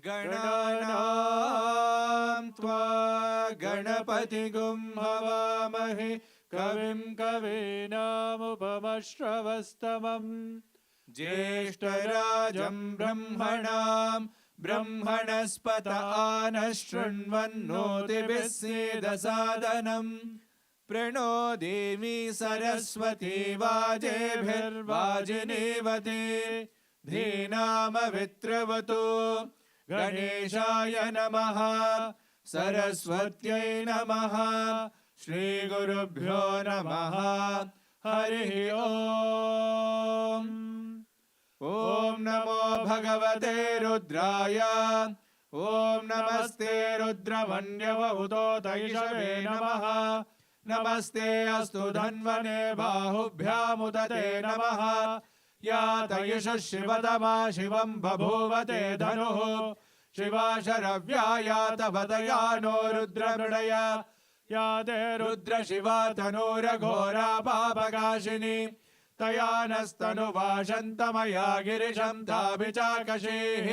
गणानां त्वा गणपतिगुं हवामहे कविं कवीनामुपमश्रवस्तमम् ज्येष्ठराजं ब्रह्मणां ब्रह्मणस्पत आनः शृण्वन्नोतिभिः सीदसादनम् प्रणो देवी सरस्वती वाजेभिर्वाजिनीवते धीनामवित्रवतु गणेशाय नमः सरस्वत्यै नमः श्रीगुरुभ्यो नमः हरिः ओम् ॐ नमो भगवते रुद्राय ॐ नमस्ते रुद्रमन्यवहुतोतैषवे नमः नमस्ते अस्तु धन्वने बाहुभ्यामुदते नमः या तयिषः शिवतमा शिवं बभूवते धनुः शिवा शरव्या या तवतया नो रुद्रमृडय या ते रुद्रशिवा तनूरघोरा पापकाशिनी तया नस्तनुवाशन्तमया गिरिशं ताभिचाकशीः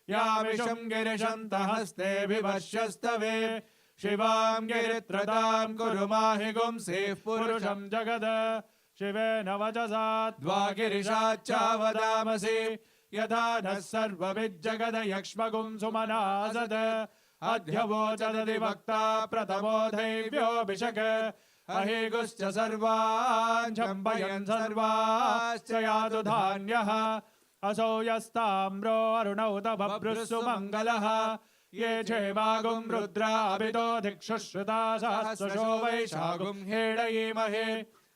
यामिषं गिरिशं तहस्ते विवश्यस्तवे शिवां गिरित्रतां कुरु माहि गुंसीः पुरुषं जगद शिवेन वचसा द्वागिरिशाच्चावदामसि यथा नः सर्वविज्जगद यक्ष्मगुं सुमनासद अध्यवोचदधिवक्ता प्रथमो दैव्योऽभिषक् अहेगुश्च सर्वान् शम्भयन् सर्वाश्च यातु धान्यः असौ यस्ताम्रो अरुणौ तभभृत्सु मङ्गलः ये क्षेमागुं रुद्राभितो दिक्षुश्रुता सहस्रशो वैशागुं हेडयीमहे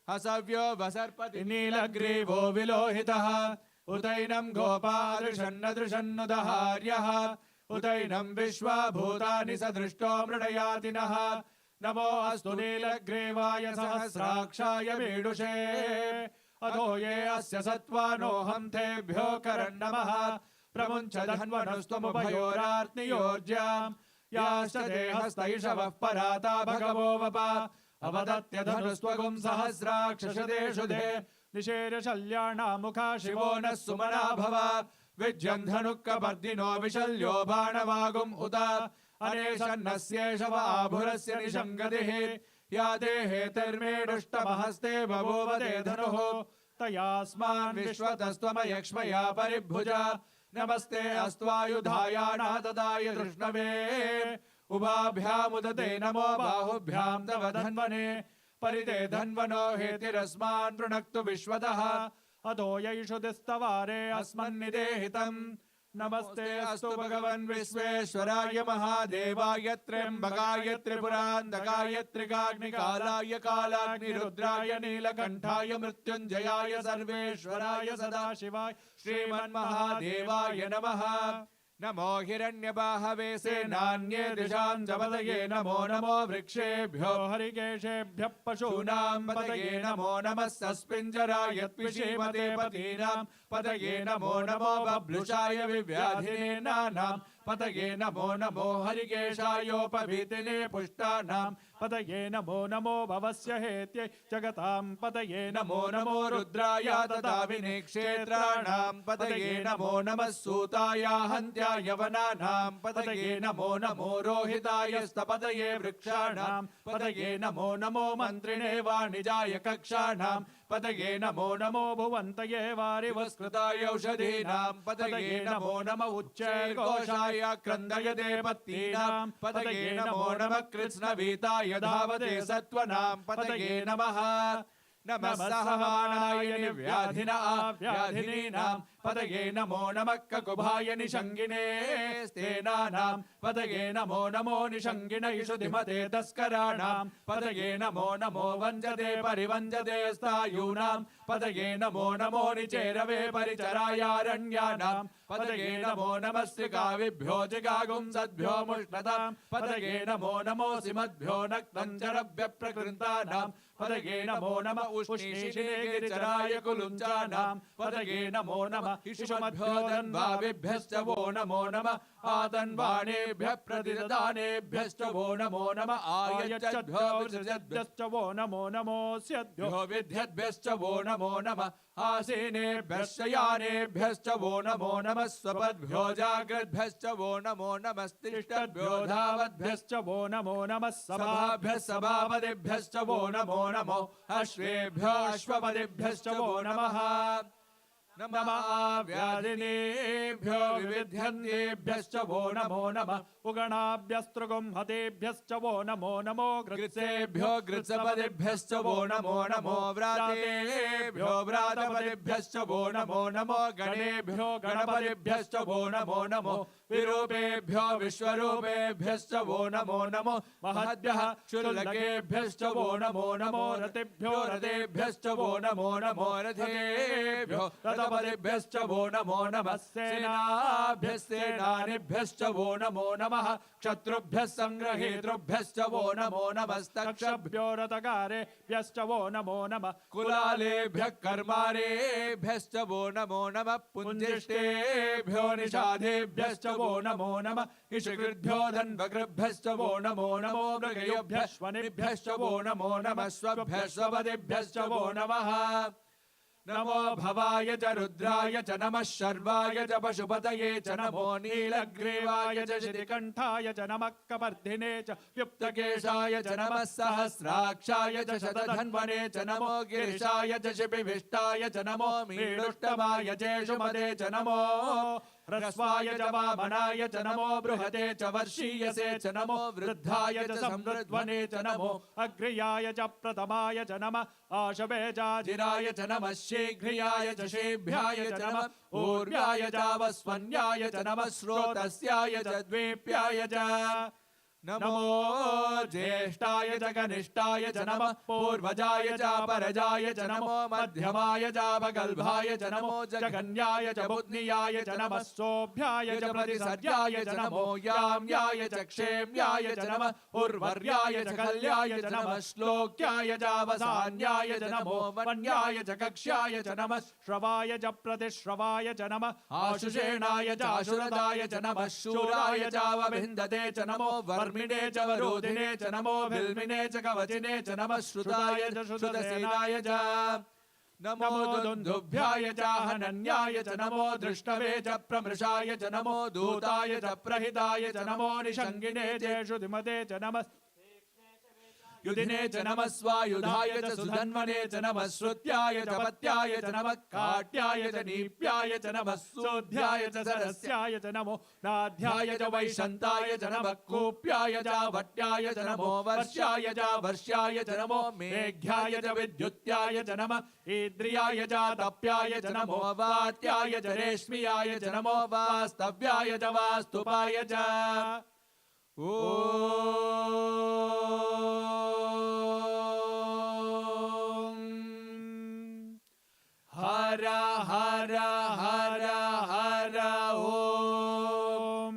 हसव्यो वसर्पति नीलग्रीवो विलोहितः उतैनं गोपादृशन्नदृशन्नुदहार्यः उतैनं विश्वा भूतानि सदृष्टो मृडयातिनः नमो अस्तु नीलग्रीवाय सहस्राक्षाय मीडुषे अधो ये अस्य सत्त्वानोऽहं तेभ्यो करन्नमः प्रमुञ्च धन्वनस्त्वमुभयोरार्तियोर्ज्याम् याश्च देहस्तैषवः पराता भगवो वप अवदत्य धनुस्त्वगुं सहस्राक्षशदेषु दे निषेरशल्याणामुखा शिवो नः सुमना भव विज्यन् धनुक्कपर्दिनो विशल्यो बाणवागुम् उत अनेशन्नस्येष व आभुरस्य निशङ्गतिः या ते हेतिर्मेडुष्टमहस्ते बभूव ते धनुः तयास्मान् विश्वतस्त्वमयक्ष्मया परिभुजा नमस्ते अस्त्वायुधायानाददाय कृष्णवे उभाभ्यामुदते नमो बाहुभ्यां तव धन्वने परिते धन्वनो हेतिरस्मान् वृणक्तु विश्वतः अतो यैषुतिस्तवारे अस्मन्निदेहितम् नमस्ते अस्तु भगवन् विश्वेश्वराय महादेवाय त्र्यम्बकाय त्रिपुरान्तकाय त्रिकाग्निकालाय कालाग्निरुद्राय नीलकण्ठाय मृत्युञ्जयाय सर्वेश्वराय सदाशिवाय श्रीमन्महादेवाय नमः नमो हिरण्यबाहवे सेनान्ये दिशां जपतये नमो नमो वृक्षेभ्यो हरिकेशेभ्यः पशूनां पतये नमो नमः सस्पिञ्जराय त्विषीमते पतीनां पतये नमो नमो बभ्लुषाय विव्याधिनेनानां पतये नमो नमो हरिकेशायोपभीतिने पुष्टानां पतये नमो नमो भवस्य हेत्यै जगतां पतये नमो नमो रुद्राय तथा विनेक्षेत्राणां पतये नमो नमः सूताय हन्त्याय वनानां पतये नमो नमो रोहिताय स्तपतये वृक्षाणां पतये नमो नमो मन्त्रिणे वाणिजाय कक्षाणां पतये नमो नमो भुवन्तये वारिवस्कृताय औषधीनां पतये नमो नम उच्चैर्घोषाय क्रन्दयते पत्नीनां पतये नमो नमः कृत्स्नवीताय धावते सत्त्वनां पतये नमः नमः सहमानाय व्याधिनीनां पतये नमो नमः ककुभाय निषङ्गिने स्तेनानां पतये नमो नमो निषङ्गिनयिषु धिमते तस्कराणां पतये नमो नमो वञ्जते परिवञ्जते स्थायूनां पतये नमो नमो निचेरवे परिचरायारण्यानां पतये नमो नमः श्रिकाविभ्यो जिगागुं सद्भ्यो मुष्णतां पतये नमो नमो सिमद्भ्यो नक्तञ्जरभ्यप्रकृन्तानां पतये नमो नमः उष्णीषिणे गिरिचराय कुलुञ्जानां पतये नमो नमः इषुमद्भ्यो धन्वाविभ्यश्च वो नमो नमः आतन्वाणेभ्यः प्रतिददानेभ्यश्च वो नमो नमः आयच्छद्भ्यो विसृजद्भ्यश्च वो नमो नमोऽस्यद्भ्यो विद्यद्भ्यश्च वो नमो नमः आसीनेभ्यश्च यानेभ्यश्च वो नमो नमः स्वपद्भ्यो जाग्रद्भ्यश्च वो नमो नमस्तिष्ठद्भ्यो धावद्भ्यश्च वो नमो नमः सभाभ्यः सभापतिभ्यश्च वो नमो नमो अश्वेभ्यो अश्वपतिभ्यश्च वो नमः नमः व्याधिनेभ्यो विविध्यन्तेभ्यश्च वो नमो नमः उगणाभ्यस्त्रुगुंहतेभ्यश्च वो नमो नमो गृत्सेभ्यो गृत्सपतिभ्यश्च वो नमो नमो व्रातेभ्यो व्रातपतिभ्यश्च वो नमो नमो गणेभ्यो गणपतिभ्यश्च वो नमो नमो विरूपेभ्यो विश्वरूपेभ्यश्च वो नमो नमो महद्भ्यः क्षुल्लकेभ्यश्च वो नमो नमो रतेभ्यो रथेभ्यश्च वो नमो नमो रथेभ्यो रथपतिभ्यश्च वो नमो नमः सेनाभ्यः सेनानिभ्यश्च वो नमो नमः क्षत्रुभ्यः संग्रहेतृभ्यश्च वो नमो नमस्तक्षभ्यो रथकारेभ्यश्च वो नमो नमः कुलालेभ्यः कर्मारेभ्यश्च वो नमो नमः पुञ्जिष्टेभ्यो निषादेभ्यश्च वो नमो नमः इषकृभ्यो धन्वकृभ्यश्च वो नमो नमो मृगयोभ्यश्वनिभ्यश्च वो नमो नमः स्वभ्यः स्वपतिभ्यश्च वो नमः नमो भवाय च रुद्राय च नमः शर्वाय च पशुपतये च नमो नीलग्रीवाय च श्रीकण्ठाय च नमः कपर्दिने च व्युक्तकेशाय च नमः सहस्राक्षाय च शतधन्वने च नमो गिरिशाय च शिपिविष्टाय च नमो मीडुष्टमाय चेषुमदे च नमो ह्रस्वाय च वामनाय च नमो बृहते च वर्षीयसे च नमो वृद्धाय च समृद्ध्वने च नमो अग्र्याय च प्रथमाय च नमः आशवे चाजिराय च नमः शीघ्रियाय च शीभ्याय च नमः ऊर्व्याय च वस्वन्याय च नमः श्रोतस्याय च द्वीप्याय च नमो ज्येष्ठाय च कनिष्ठाय च नमः पूर्वजाय च परजाय च नमो मध्यमाय च भगल्भाय च नमो जगन्याय च बुद्धियाय च नमः सोभ्याय च प्रतिसर्याय च नमो याम्याय च क्षेम्याय च नमः उर्वर्याय च कल्याय च नमः श्लोक्याय च वसान्याय च नमो वन्याय च कक्ष्याय च नमः श्रवाय च प्रतिश्रवाय च नमः आशुषेणाय च आशुरदाय च नमः शूराय च वविन्दते च नमो वर्मिणे च वरोधिने च नमो भिल्मिने च कवचिने च नमः श्रुताय च श्रुतसेनाय च नमो दुन्दुभ्याय च हनन्याय च नमो दृष्टवे च प्रमृषाय च नमो दूताय च प्रहिताय च नमो निषङ्गिने च श्रुतिमते च नमः युधिने च नमः स्वायुधाय च सुधन्वने च नमः श्रुत्याय च पत्याय च नमः काट्याय च नीप्याय च नमः सोध्याय च सरस्याय च नमो नाध्याय च वैशन्ताय च नमः कूप्याय च वट्याय च नमो वर्ष्याय च वर्ष्याय च नमो मेघ्याय च विद्युत्याय च नमः ईद्रियाय च तप्याय च नमो वात्याय च रेश्मियाय च नमो वास्तव्याय च वास्तुपाय च हर हर हर हर ओम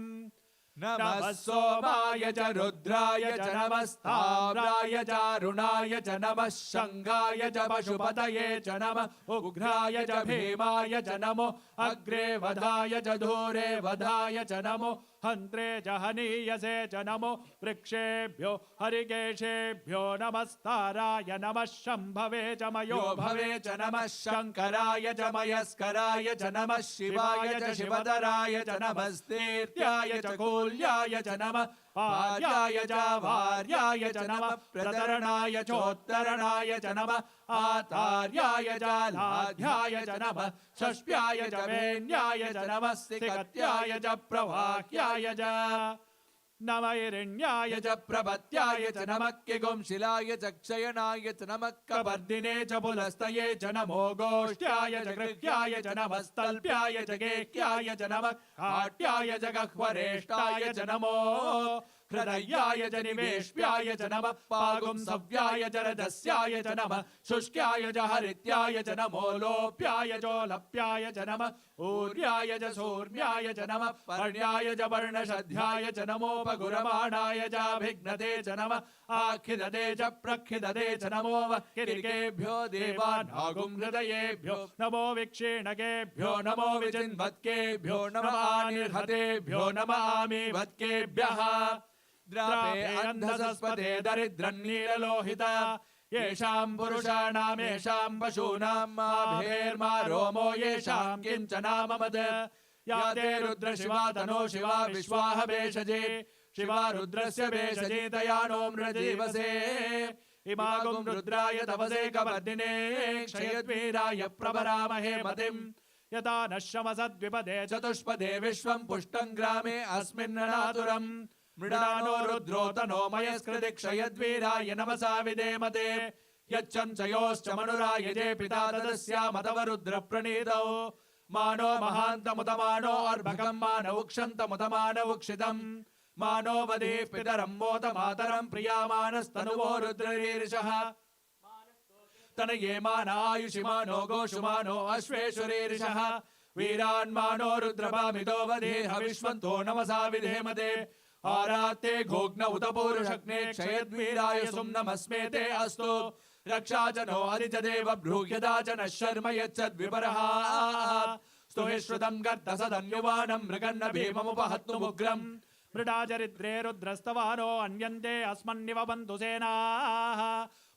नमः सोमाय च रुद्राय च नमः स्थाव्राय च अरुणाय च नमः शंगाय च पशुपतये च नमः उग्राय च भीमाय च नमो अग्रे वधाय च दूरे वधाय च नमो हन्त्रे च हनीयसे च नमो वृक्षेभ्यो हरिकेशेभ्यो नमस्ताराय नमः शम्भवे च मयो भवे च नमः शङ्कराय च मयस्कराय च नमः शिवाय च शिवधराय च नमस्तेत्याय च कूल्याय च नमः पार्याय च वार्याय च नमः प्रतरणाय चोत्तरणाय च नमः आतार्याय च लाध्याय च नमः षष्ट्याय च वेन्याय च नमः सिकत्याय च प्रवाह्याय च नमः हिरण्याय च प्रपत्याय च नमः किगुंशिलाय च क्षयनाय च नमः कपर्दिने च पुलस्तये च नमो गोष्ठ्याय च गृह्याय च नमः स्तल्प्याय च गेह्याय च नमः काट्याय च गह्वरेष्ठाय च नमो हृदयाय च निवेश्याय च नमः पागुं सव्याय च रजस्याय च नमः शुष्क्याय च हरित्याय च नमो लोप्याय चोलप्याय च नमः ऊर्याय च सूर्याय च नमः पर्ण्याय च वर्णशध्याय च नमोपगुरमाणाय चाभिघ्नते च नमः आखिदते च प्रखिदते च नमो वक्किरिकेभ्यो देवानागुं हृदयेभ्यो नमो विक्षीणकेभ्यो नमो विचिन्वत्केभ्यो नमानिर्हतेभ्यो नमामिवत्केभ्यः द्रापे अन्धसस्पते दरिद्रन्नीललोहिता येषां पुरुषाणां येषां पशूनां मा भेर्मा रोमो येषां किञ्चनाममद या ते रुद्रशिवा तनो शिवा विश्वाह भेषजे शिवा रुद्रस्य भेषजे तया नो मृजीवसे इमागुं रुद्राय तपसे कवर्दिने क्षयद्वीराय प्रवरामहे मतिम् यथा नश्यमसद्विपदे चतुष्पदे विश्वं पुष्टं ग्रामे अस्मिन्ननातुरम् मृडानो रुद्रो तनो मयस्कृति क्षयद्वीराय नमसा विधेमते यच्चं च योश्च मनुरायजे पिता तदस्यामतवरुद्र प्रणीतौ मानो महान्तमुतमानो अर्भकं मानवुक्षन्तमुतमानवुक्षितम् मानो वधीः पितरं मोत मातरं प्रियामानस्तनुवो रुद्ररीर्षः तनये मानायुषि मानो गोषु मानो अश्वेश्वरीर्षः वीरान् मानो रुद्रपामितो वधेह विश्वन्तो नमसा विधेमते आरात्ते घोग्न उत पूरुषग्ने क्षयद्वीराय सुम्नमस्मेते अस्तु रक्षा च नो अधि च देव ब्रूह्यदा च नः शर्म यच्छद्विपरः स्तुहि श्रुतं गर्दसदन्युवानं मृगन्न भीममुपहत्तुमुग्रम् मृडाचरिद्रे रुद्रस्तवानो अन्यन्ते अस्मन्निव बन्धु सेनाः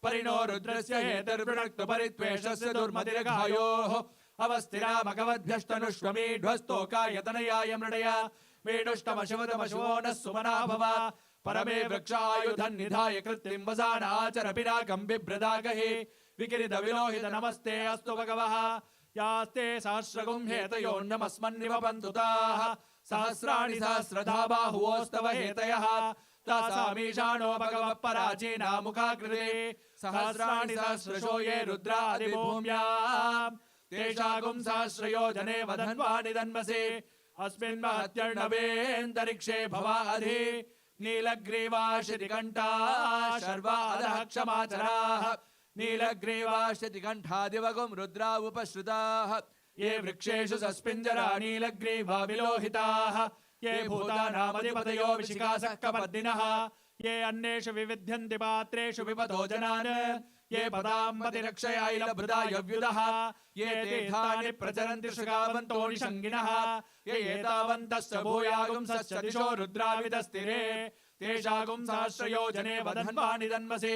परिणो रुद्रस्य हेतर्वृणक्तु परित्वेषस्य दुर्मतिर्घायोः अवस्थिरामकवद्भ्यष्टनुष्वमीढ्वस्तोकायतनयाय मृडया वेणुष्टमशुवदमशुवो नः सुमना भव परमे वृक्षायुधन्निधाय कृत्तिं वसानाचर पिनाकं बिभ्रदागहि विकिरित विलोहित नमस्ते अस्तु भगवः यास्ते सहस्रगुं हेतयोन्नमस्मन्निव बन्धुताः सहस्राणि सहस्रधा बाहुवोस्तव हेतयः तासामीशानो भगवः पराचीना मुखाकृते सहस्राणि सहस्रशो ये रुद्रादिभूम्याम् तेषागुं सहस्रयोजने वधन्वानि धन्वसे अस्मिन् महत्यर्णवेऽन्तरिक्षे भवाधि नीलग्रीवाशितिकण्ठा शर्वा अधः क्षमाचराः नीलग्रीवाशितिकण्ठा दिवगुं रुद्रा उपश्रुताः ये वृक्षेषु सस्पिञ्जरा नीलग्रीवा विलोहिताः ये भूतानामधिपतयो विशिखासः कपर्दिनः ये अन्येषु विविध्यन्ति पात्रेषु विपतो जनान् ये पदाम्बतिरक्षयायलभृदाय व्युदः ये तीर्थानि प्रचरन्ति शृगावन्तो निषङ्गिणः ये एतावन्तश्च भूयागुंसश्च दिशो रुद्राविदस्तिरे तेषागुं सहस्रयोजने वधन्वानि धन्वसे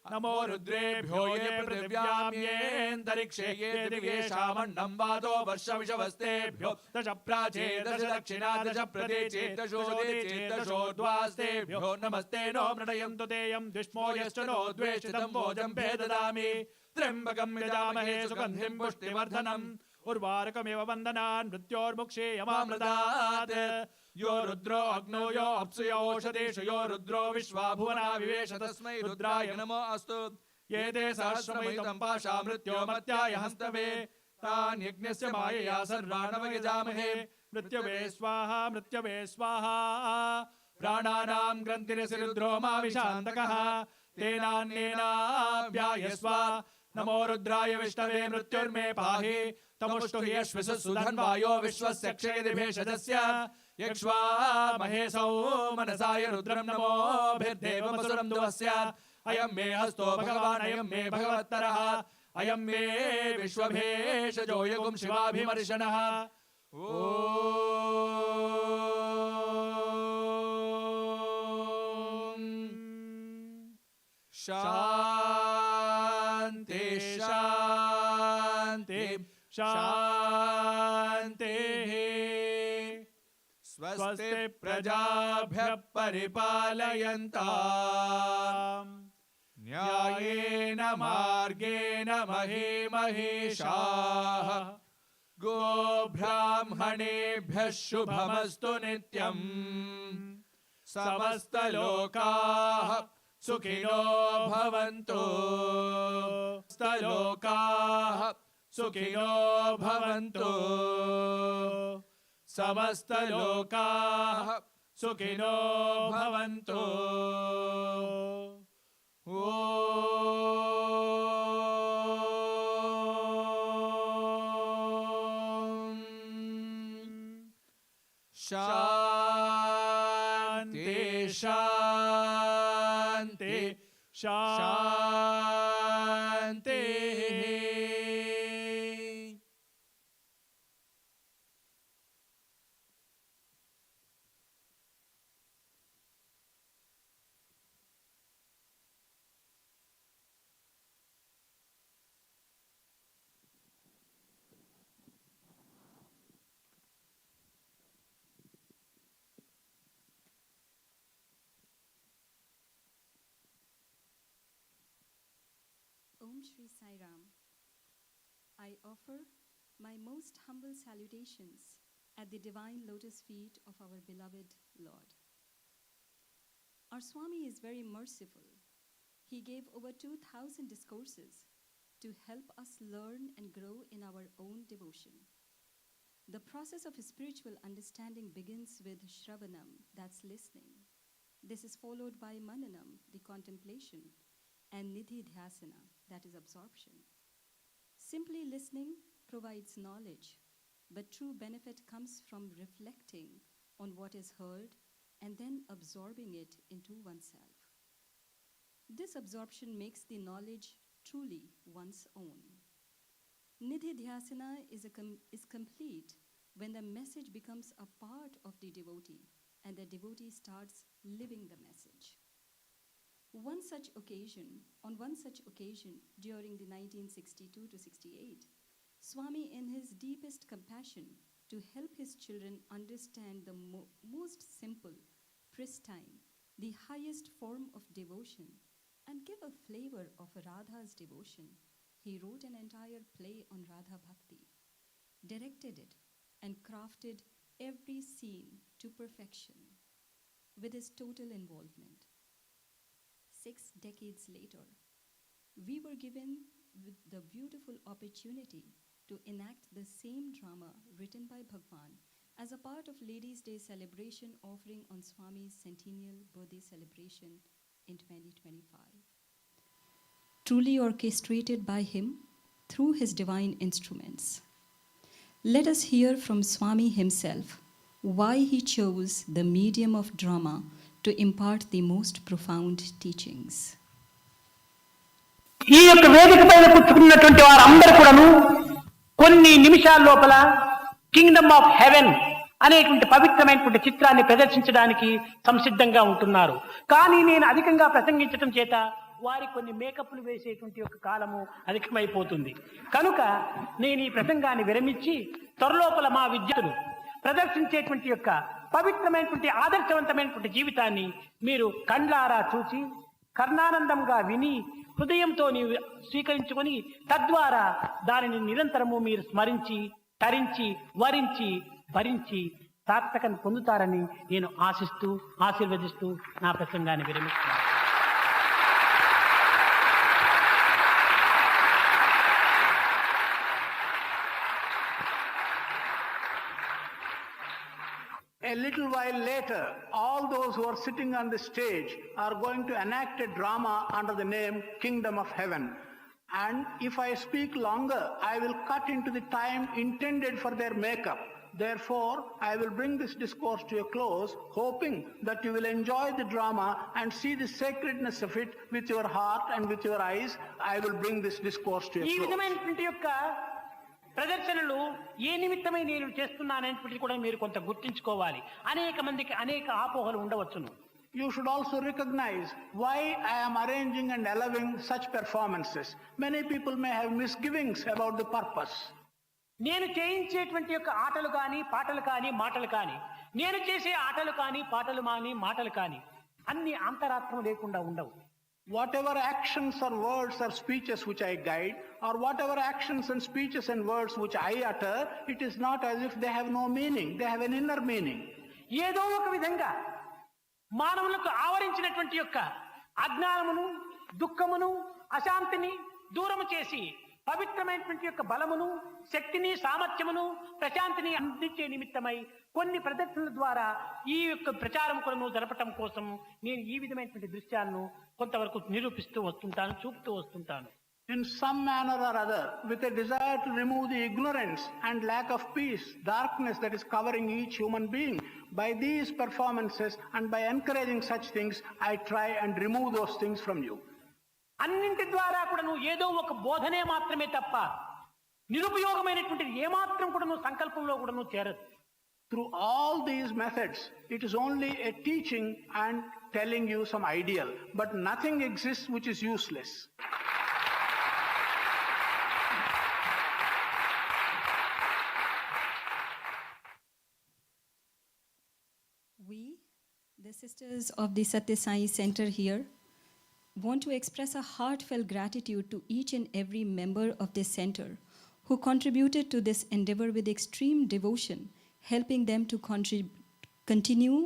नमो रुद्रेभ्यो ये पृथिव्याम्येऽन्तरिक्षे ये दिव्येषामण्डं वातो वर्षविषवस्तेभ्यो दश प्राचे दश दक्षिणा दश प्रतीचे दशोदिचेदशोद्वास्तेभ्यो नमस्ते नो मृडयन्तु तेयं द्विष्मो यश्च नो द्वेषितं भोजं भेददामि त्र्यम्बकं यजामहे सुगन्धिं पुष्टिवर्धनम् उर्वारुकमिव वन्दनान् मृत्योर्मुक्षीयमामृतात् यो रुद्रो अग्नो यो अप्सु यो ओषधीषु यो रुद्रो विश्वा भुवना विवेश तस्मै रुद्राय नमो अस्तु ये ते सहस्रमयुतं पाशा मृत्यो मत्याय हस्तवे तान् यज्ञस्य मायया सर्वाणवयजामहे मृत्यवे स्वाहा प्राणानां ग्रन्थिरसि रुद्रो मा विशान्तकः तेनान्येनाभ्यायस्व नमो रुद्राय विष्णवे मृत्युर्मे पाहि तमुष्टु हि यश्विषु सुधन्वायो विश्वस्य क्षयति भेषजस्य यक्ष्वा महेशौ मनसाय रुद्रं नमोभिर्देवमसुरं दुवस्य अयं मे हस्तो भगवान् अयं मे भगवत्तरः अयं मे विश्वभेषजो युगुं शिवाभिमर्शनः ॐ शान्ति शान्ति शान्तिः स्वस्ति प्रजाभ्यः परिपालयन्ताम् न्यायेन मार्गेण महीमहीषाः गोब्राह्मणेभ्यः शुभमस्तु नित्यम् समस्तलोकाः सुखिनो भवन्तु समस्तलोकाः सुखिनो भवन्तु समस्तलोकाः సుఖినో భవంతు. శాంతి శాంతి శాంతి. Om Shri Sai Ram. I offer my most humble salutations at the divine lotus feet of our beloved Lord. Our Swami is very merciful. He gave over 2,000 discourses to help us learn and grow in our own devotion. The process of spiritual understanding begins with Shravanam, that's listening. This is followed by Mananam, the contemplation, and Nidhi Dhyasana, that is absorption. Simply listening provides knowledge, but true benefit comes from reflecting on what is heard and then absorbing it into oneself. This absorption makes the knowledge truly one's own. Nidhi Dhyasana is complete when the message becomes a part of the devotee and the devotee starts living the message. On one such occasion during the 1962-68, Swami, in his deepest compassion to help his children understand the most simple, pristine, the highest form of devotion, and give a flavor of Radha's devotion, he wrote an entire play on Radha Bhakti, directed it, and crafted every scene to perfection with his total involvement. 6 decades later, we were given with the beautiful opportunity to enact the same drama written by Bhagwan as a part of Ladies' Day celebration offering on Swami's centennial birthday celebration in 2025. Truly orchestrated by him through his divine instruments. Let us hear from Swami himself why he chose the medium of drama to impart the most profound teachings. ఈ యొక్క వేదిక పైన కూర్చుకున్నటువంటి వారందరూ కూడాను కొన్ని నిమిషాల లోపల Kingdom of haven అనేటువంటి పవిత్రమైనటువంటి చిత్రాన్ని ప్రదర్శించడానికి సంసిద్ధంగా ఉంటున్నారు. కానీ నేను అధికంగా ప్రసంగించడం చేత వారి కొన్ని మేకప్లు వేసేటువంటి యొక్క కాలము అధికమైపోతుంది. కనుక నేను ఈ ప్రసంగాన్ని విరమించి త్వరలోపల మా విద్యార్థులు ప్రదర్శించేటువంటి యొక్క పవిత్రమైనటువంటి ఆదర్శవంతమైనటువంటి జీవితాన్ని మీరు కండ్లారా చూసి కర్ణానందంగా విని హృదయంతో నీవు స్వీకరించుకొని తద్వారా దానిని నిరంతరము మీరు స్మరించి తరించి వరించి భరించి సార్థకం పొందుతారని నేను ఆశిస్తూ ఆశీర్వదిస్తూ నా ప్రసంగాన్ని విరమిస్తున్నాను. A little while later, all those who are sitting on the stage are going to enact a drama under the name Kingdom of Heaven. And if I speak longer, I will cut into the time intended for their makeup. Therefore, I will bring this discourse to a close, hoping that you will enjoy the drama and see the sacredness of it with your heart and with your eyes. I will bring this discourse to a close. ప్రదర్శనలు ఏ నిమిత్తమై నేను చేస్తున్నాననేటువంటిది కూడా మీరు కొంత గుర్తించుకోవాలి. అనేక మందికి అనేక ఆపోహలు ఉండవచ్చును. You should also recognize why I am arranging and allowing such performances. Many people may have misgivings about the purpose. నేను చేయించేటువంటి యొక్క ఆటలు కానీ పాటలు కానీ మాటలు కానీ నేను చేసే ఆటలు కానీ పాటలు కానీ మాటలు కానీ అన్ని అంతరాత్మ లేకుండా ఉండవు. Whatever actions or words or speeches which I guide, or whatever actions and speeches and words which I utter, it is not as if they have no meaning. They have an inner meaning. ఏదో ఒక విధంగా మానవులకు ఆవరించినటువంటి యొక్క అజ్ఞానమును దుఃఖమును అశాంతిని దూరము చేసి పవిత్రమైనటువంటి యొక్క బలమును, శక్తిని, సామర్థ్యమును, ప్రశాంతిని అందించే నిమిత్తమై కొన్ని ప్రదర్శనల ద్వారా ఈ యొక్క ప్రచారం కొలను జరపటం కోసం నేను ఈ విధమైనటువంటి దృశ్యాలను కొంతవరకు నిరూపిస్తూ వస్తుంటాను, చూపుతూ వస్తుంటాను. In some manner or other, with a desire to remove the ignorance and lack of peace, darkness that is covering each human being, by these performances and by encouraging such things, I try and remove those things from you. అన్నింటి ద్వారా కూడా నువ్వు ఏదో ఒక బోధనే మాత్రమే తప్ప నిరుపయోగమైనటువంటిది ఏమాత్రం కూడా నువ్వు సంకల్పంలో కూడా నువ్వు చేరదు. Through all these methods, it is only a teaching and telling you some ideal, but nothing exists which is useless. We, the sisters of the Sathya Sai Center here, want to express a heartfelt gratitude to each and every member of this center who contributed to this endeavor with extreme devotion, helping them to continue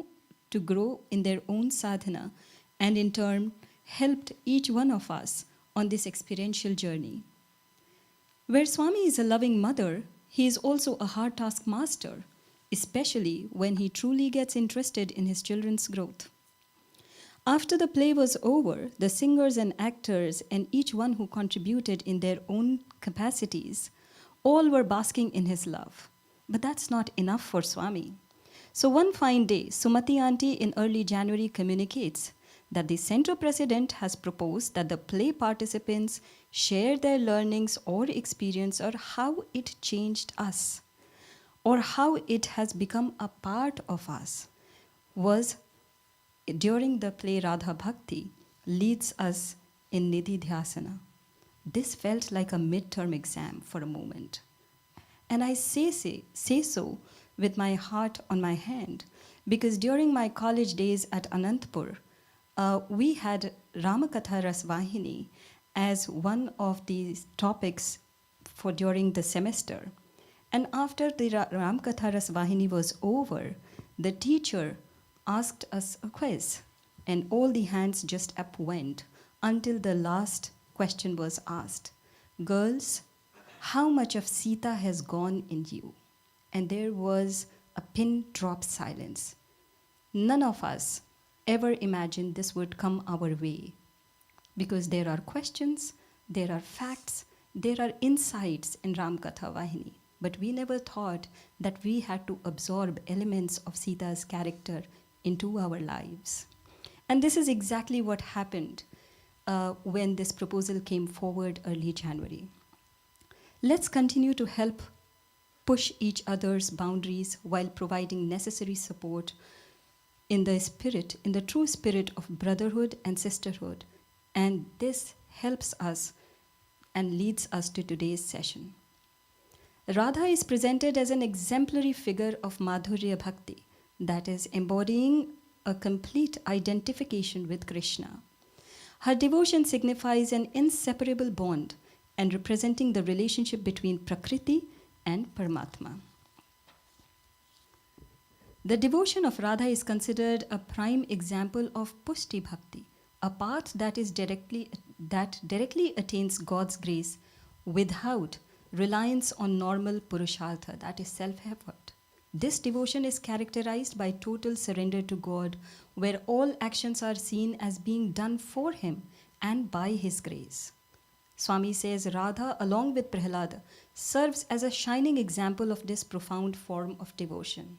to grow in their own sadhana, and in turn helped each one of us on this experiential journey. Where Swami is a loving mother, he is also a hard task master, especially when he truly gets interested in his children's growth. After the play was over, the singers and actors and each one who contributed in their own capacities, all were basking in his love. But that's not enough for Swami. So one fine day, Sumati Aunty in early January communicates that the center president has proposed that the play participants share their learnings or experience or how it changed us, or how it has become a part of us, was during the play Radha Bhakti leads us in Nidhi Dhyasana. This felt like a midterm exam for a moment. And I say so with my heart on my hand, because during my college days at Anantapur, we had Ramakatha Rasvahini as one of the topics for during the semester. And after the Ramakatha Rasvahini was over, the teacher asked us a quiz, and all the hands just up went until the last question was asked. Girls, how much of Sita has gone in you? And there was a pin drop silence. None of us ever imagined this would come our way, because there are questions, there are facts, there are insights in Ramakatha Vahini, but we never thought that we had to absorb elements of Sita's character into our lives. And this is exactly what happened when this proposal came forward early January. Let's continue to help push each other's boundaries while providing necessary support in the true spirit of brotherhood and sisterhood. And this helps us and leads us to today's session. Radha is presented as an exemplary figure of Madhurya Bhakti, that is, embodying a complete identification with Krishna. Her devotion signifies an inseparable bond and representing the relationship between Prakriti and Paramatma. The devotion of Radha is considered a prime example of Pushti Bhakti, a path that directly attains God's grace without reliance on normal Purushartha, that is self-effort. This devotion is characterized by total surrender to God, where all actions are seen as being done for him and by his grace. Swami says Radha, along with Prahlada, serves as a shining example of this profound form of devotion.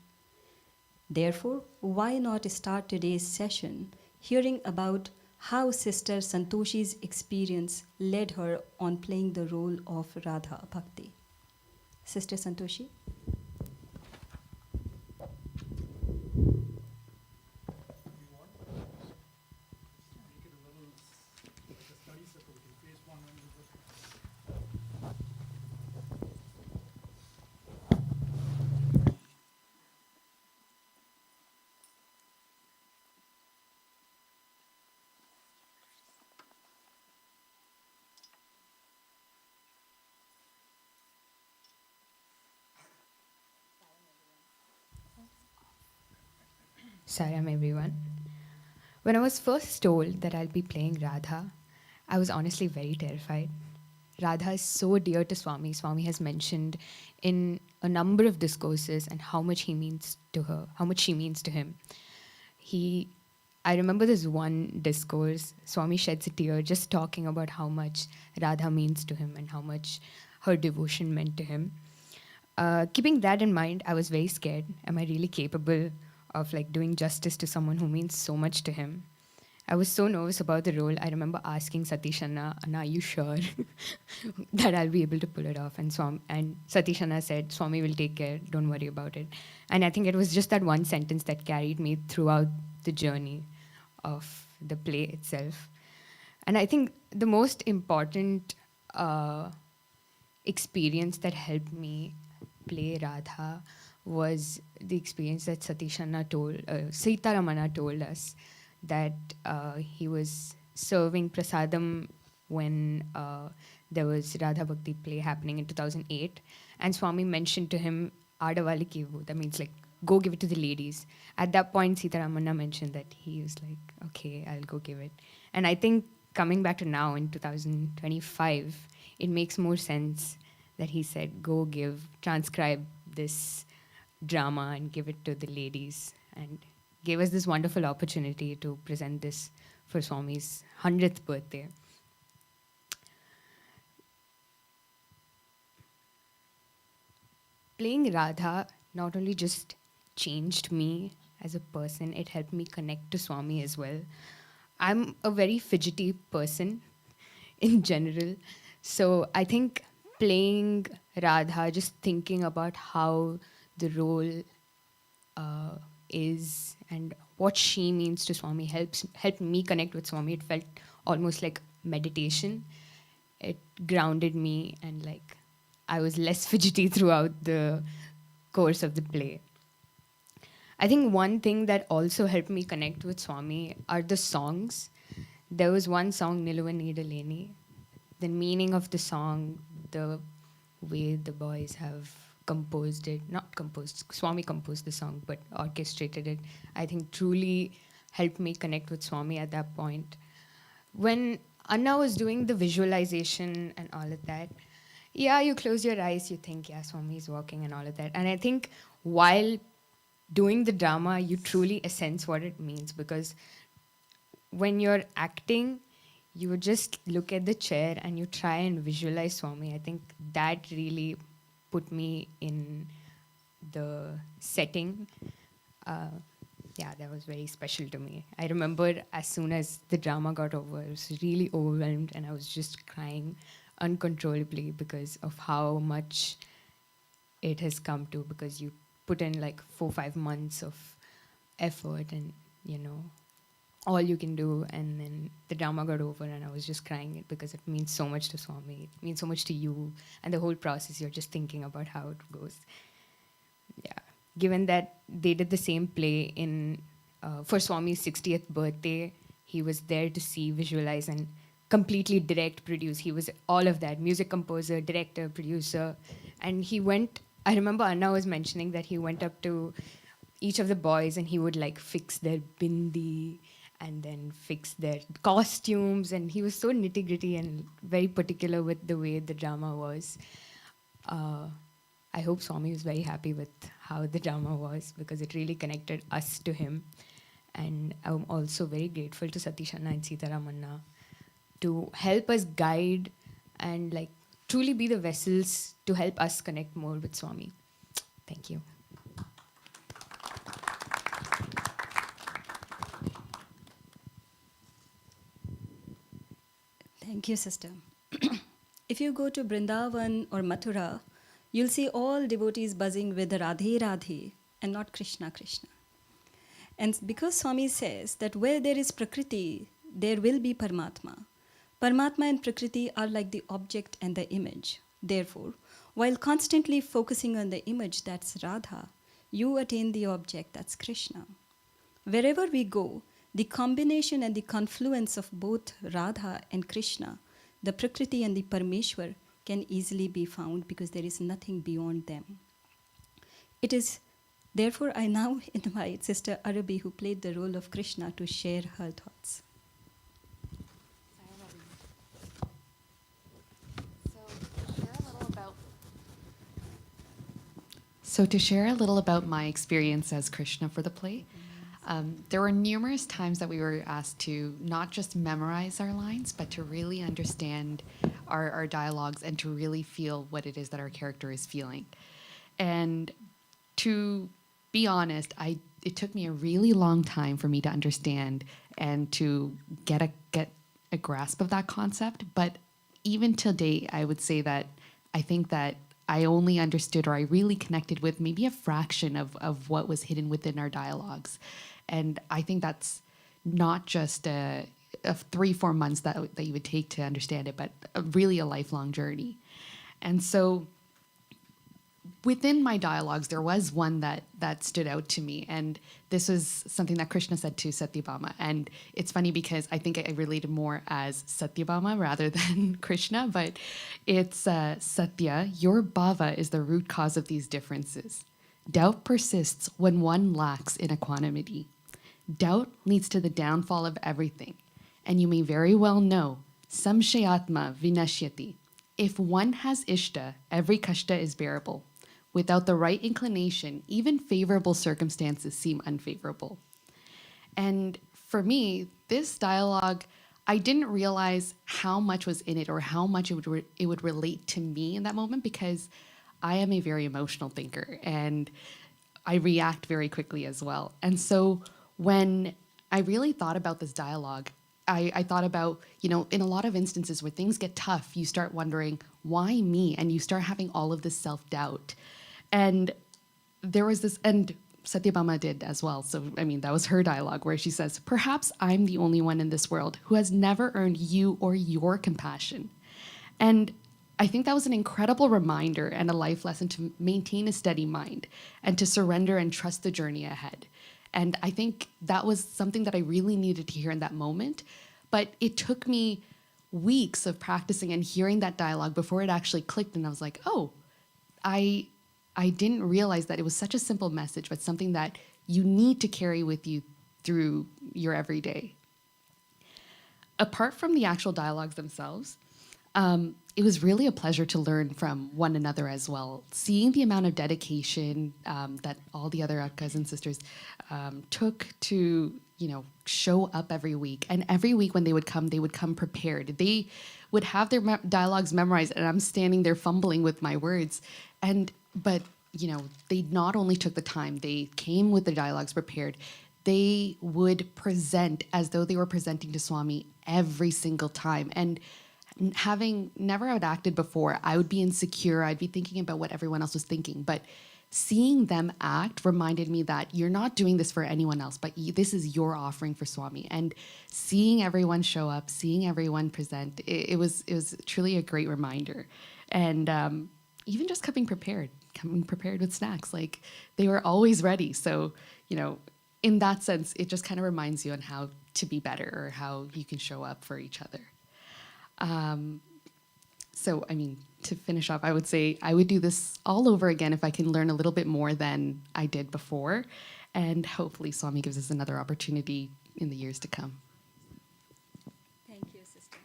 Therefore, why not start today's session hearing about how Sister Santoshi's experience led her on playing the role of Radha Bhakti. Sister Santoshi. Saram everyone. When I was first told that I'll be playing Radha, I was honestly very terrified. Radha is so dear to Swami. Swami has mentioned in a number of discourses and how much he means to her, how much she means to him. I remember this one discourse, Swami sheds a tear just talking about how much Radha means to him and how much her devotion meant to him. Keeping that in mind, I was very scared. Am I really capable of like doing justice to someone who means so much to him? I was so nervous about the role. I remember asking Satish Anna, are you sure that I'll be able to pull it off? And Satish Anna said, Swami will take care, don't worry about it. And I think it was just that one sentence that carried me throughout the journey of the play itself. And I think the most important experience that helped me play Radha was the experience that Sitaramana told us, that he was serving prasadam when there was Radha Bhakti play happening in 2008. And Swami mentioned to him, Adavaliki Ivu, that means like, go give it to the ladies. At that point, Sitaramana mentioned that he was like, okay, I'll go give it. And I think coming back to now in 2025, it makes more sense that he said, go transcribe this drama and give it to the ladies. And gave us this wonderful opportunity to present this for Swami's 100th birthday. Playing Radha not only just changed me as a person, it helped me connect to Swami as well. I'm a very fidgety person in general. So I think playing Radha, just thinking about how the role is and what she means to Swami helped me connect with Swami. It felt almost like meditation. It grounded me, and like I was less fidgety throughout the course of the play. I think one thing that also helped me connect with Swami are the songs. There was one song, Niluva Needaleni. The meaning of the song, the way the boys have composed it, not composed, Swami composed the song, but orchestrated it, I think truly helped me connect with Swami at that point. When Anna was doing the visualization and all of that, yeah, you close your eyes, you think, yeah, Swami is walking and all of that. And I think while doing the drama, you truly sense what it means, because when you're acting, you would just look at the chair and you try and visualize Swami. I think that really put me in the setting. Yeah, that was very special to me. I remember as soon as the drama got over, I was really overwhelmed and I was just crying uncontrollably because of how much it has come to, because you put in like 4-5 months of effort and, you know, all you can do, and then the drama got over and I was just crying because it means so much to Swami, it means so much to you, and the whole process you're just thinking about how it goes. Yeah, given that they did the same play in for Swami's 60th birthday, he was there to see, visualize, and completely direct, produce. He was all of that, music composer, director, producer, and he went, I remember Anna was mentioning that he went up to each of the boys and he would like fix their bindi and then fix their costumes, and he was so nitty-gritty and very particular with the way the drama was. I hope Swami was very happy with how the drama was, because it really connected us to him. And I'm also very grateful to Satish Anna and Sitaramanna to help us guide and like truly be the vessels to help us connect more with Swami. Thank you. Thank you, sister. If you go to Brindavan or Mathura, you'll see all devotees buzzing with Radhe Radhe and not Krishna Krishna. And because Swami says that where there is Prakriti, there will be Paramatma. Paramatma and Prakriti are like the object and the image. Therefore, while constantly focusing on the image, that's Radha, you attain the object, that's Krishna. Wherever we go, the combination and the confluence of both Radha and Krishna, the Prakriti and the Parameshwar, can easily be found because there is nothing beyond them. It is, therefore, I now invite Sister Arati, who played the role of Krishna, to share her thoughts. So, to share a little about my experience as Krishna for the play, there were numerous times that we were asked to not just memorize our lines, but to really understand our dialogues and to really feel what it is that our character is feeling. And to be honest, it took me a really long time for me to understand and to get a grasp of that concept. But even to date, I would say that I think that I only understood or I really connected with maybe a fraction of what was hidden within our dialogues. And I think that's not just a 3-4 months that you would take to understand it, but really a lifelong journey. And so within my dialogues, there was one that stood out to me. And this was something that Krishna said to Satyabhama. And it's funny because I think I related more as Satyabhama rather than Krishna. But it's Satya, your bhava is the root cause of these differences. Doubt persists when one lacks in equanimity. Doubt leads to the downfall of everything. And you may very well know, samshayatma vinashyati. If one has ishta, every kashta is bearable. Without the right inclination, even favorable circumstances seem unfavorable. And for me, this dialogue, I didn't realize how much was in it or how much it would relate to me in that moment, because I am a very emotional thinker and I react very quickly as well. And so when I really thought about this dialogue, I thought about, in a lot of instances where things get tough, you start wondering, why me? And you start having all of this self-doubt. And there was this, and Satyabhama did as well. So, that was her dialogue where she says, perhaps I'm the only one in this world who has never earned you or your compassion. And I think that was an incredible reminder and a life lesson to maintain a steady mind and to surrender and trust the journey ahead. And I think that was something that I really needed to hear in that moment. But it took me weeks of practicing and hearing that dialogue before it actually clicked. And I was like, oh, I didn't realize that it was such a simple message, but something that you need to carry with you through your everyday. Apart from the actual dialogues themselves, it was really a pleasure to learn from one another as well. Seeing the amount of dedication that all the other Akkas and sisters took to, show up every week. And every week when they would come prepared. They would have their dialogues memorized, and I'm standing there fumbling with my words. But they not only took the time, they came with the dialogues prepared. They would present as though they were presenting to Swami every single time. And having never had acted before, I would be insecure. I'd be thinking about what everyone else was thinking. But seeing them act reminded me that you're not doing this for anyone else, but this is your offering for Swami. And seeing everyone show up, seeing everyone present, it was truly a great reminder. And even just coming prepared with snacks, like they were always ready. So, in that sense, it just kind of reminds you on how to be better or how you can show up for each other. So, to finish off, I would say I would do this all over again if I can learn a little bit more than I did before. And hopefully Swami gives us another opportunity in the years to come. Thank you, sister.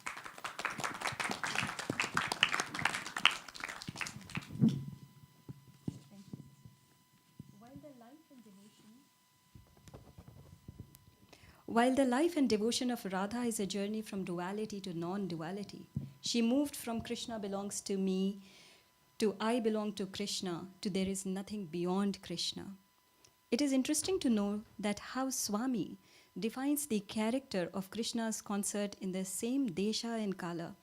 While the life and devotion of Radha is a journey from duality to non-duality, she moved from Krishna belongs to me to I belong to Krishna to there is nothing beyond Krishna. It is interesting to know that how Swami defines the character of Krishna's concert in the same desha and kala,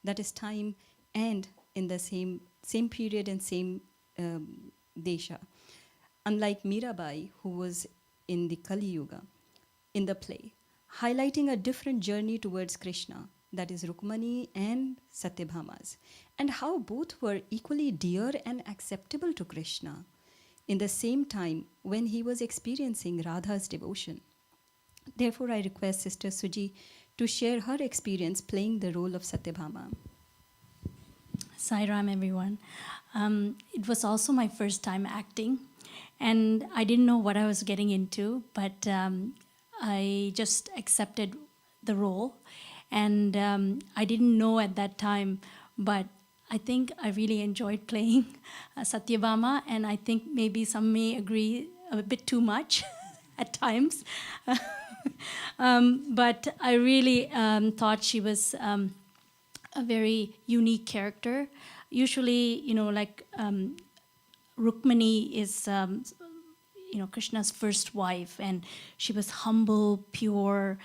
that is time, and in the same period and same desha. Unlike Mirabai, who was in the Kali Yuga, in the play, highlighting a different journey towards Krishna, that is Rukmani and Satyabhama's, and how both were equally dear and acceptable to Krishna in the same time when he was experiencing Radha's devotion. Therefore, I request Sister Suji to share her experience playing the role of Satyabhama. Sai Ram, everyone. It was also my first time acting, and I didn't know what I was getting into, but I just accepted the role. And I didn't know at that time, but I think I really enjoyed playing Satyabhama, and I think maybe some may agree a bit too much at times. But I really thought she was a very unique character. Usually, like Rukmini is, Krishna's first wife, and she was humble, pure,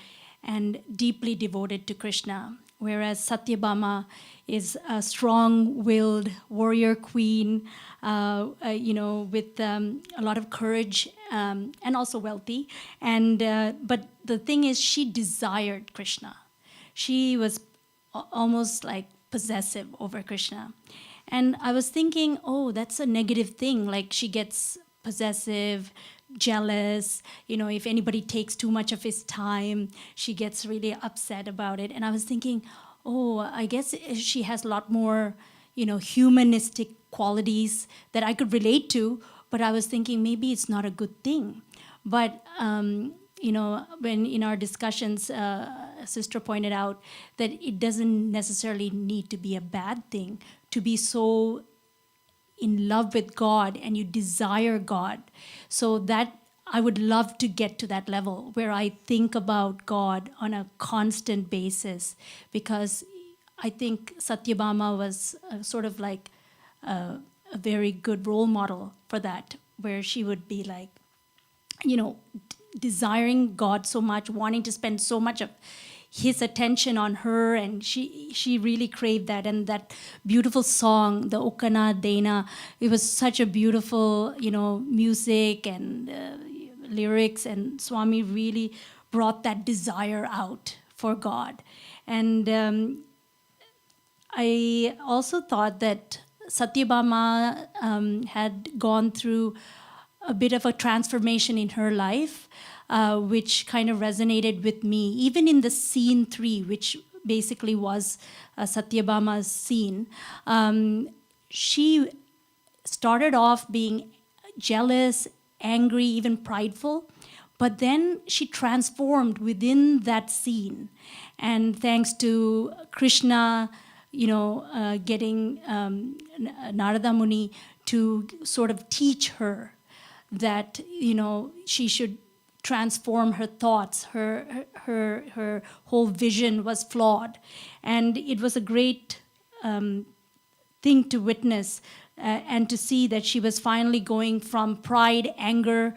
and deeply devoted to Krishna. Whereas Satyabhama is a strong-willed warrior queen, with a lot of courage and also wealthy. And but the thing is, she desired Krishna. She was almost like possessive over Krishna. And I was thinking, oh, that's a negative thing. Like she gets possessive, jealous, if anybody takes too much of his time, she gets really upset about it. And I was thinking, oh, I guess she has a lot more, humanistic qualities that I could relate to, but I was thinking maybe it's not a good thing. But, when in our discussions, sister pointed out that it doesn't necessarily need to be a bad thing to be so in love with God and you desire God. So that I would love to get to that level where I think about God on a constant basis, because I think Satyabhama was sort of like a very good role model for that, where she would be like, desiring God so much, wanting to spend so much of his attention on her, and she really craved that. And that beautiful song, the Okana Dena, it was such a beautiful, music and lyrics, and Swami really brought that desire out for God. And I also thought that Satyabhama had gone through a bit of a transformation in her life, which kind of resonated with me. Even in the scene 3, which basically was Satyabhama's scene, she started off being jealous, angry, even prideful, but then she transformed within that scene. And thanks to Krishna, getting Narada Muni to sort of teach her that, she should transform her thoughts. Her whole vision was flawed. And it was a great thing to witness and to see that she was finally going from pride, anger,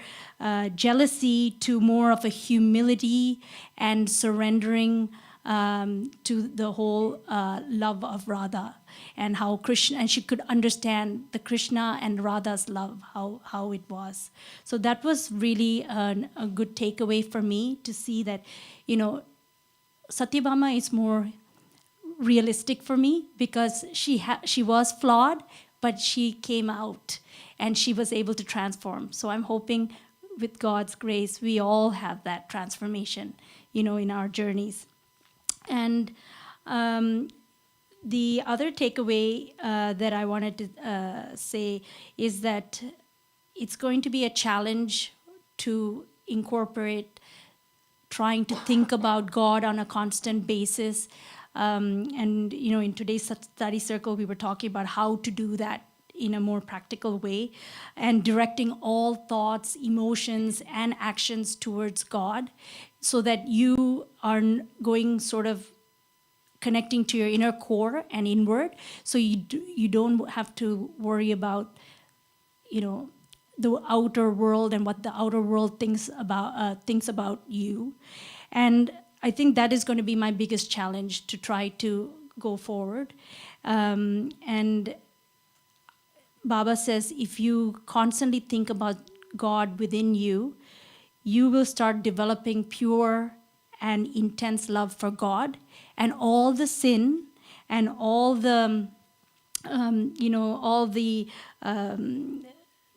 jealousy to more of a humility and surrendering to the whole love of Radha, and how Krishna, and she could understand the Krishna and Radha's love, how it was. So that was really a good takeaway for me, to see that, Satyabhama is more realistic for me, because she was flawed, but she came out and she was able to transform. So I'm hoping with God's grace, we all have that transformation, in our journeys. And the other takeaway that I wanted to say is that it's going to be a challenge to incorporate trying to think about God on a constant basis. And, in today's study circle, we were talking about how to do that in a more practical way, and directing all thoughts, emotions, and actions towards God, so that you are going sort of connecting to your inner core and inward, so you don't have to worry about, the outer world and what the outer world thinks about you. And I think that is going to be my biggest challenge, to try to go forward. And Baba says, if you constantly think about God within you, you will start developing pure and intense love for God, and all the sin and all the,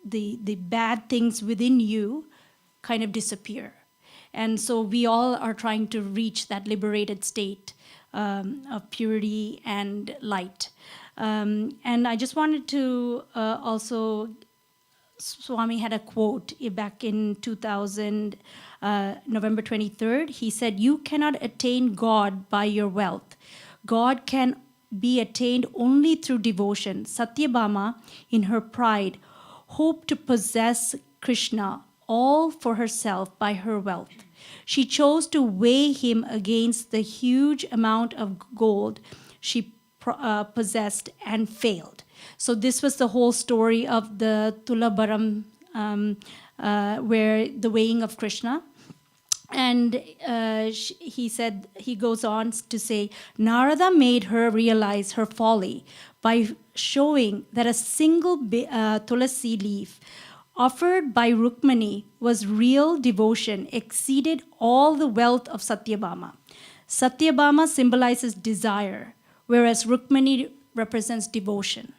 the bad things within you kind of disappear. And so we all are trying to reach that liberated state of purity and light. And I just wanted to also, Swami had a quote back in 2000, November 23rd. He said, "You cannot attain God by your wealth. God can be attained only through devotion. Satyabhama, in her pride, hoped to possess Krishna all for herself by her wealth. She chose to weigh him against the huge amount of gold she possessed and failed. So this was the whole story of the Tulabaram, where the weighing of Krishna. And he goes on to say, Narada made her realize her folly by showing that a single tulasi leaf offered by Rukmani was real devotion, exceeded all the wealth of Satyabhama. Satyabhama symbolizes desire, whereas Rukmani represents devotion.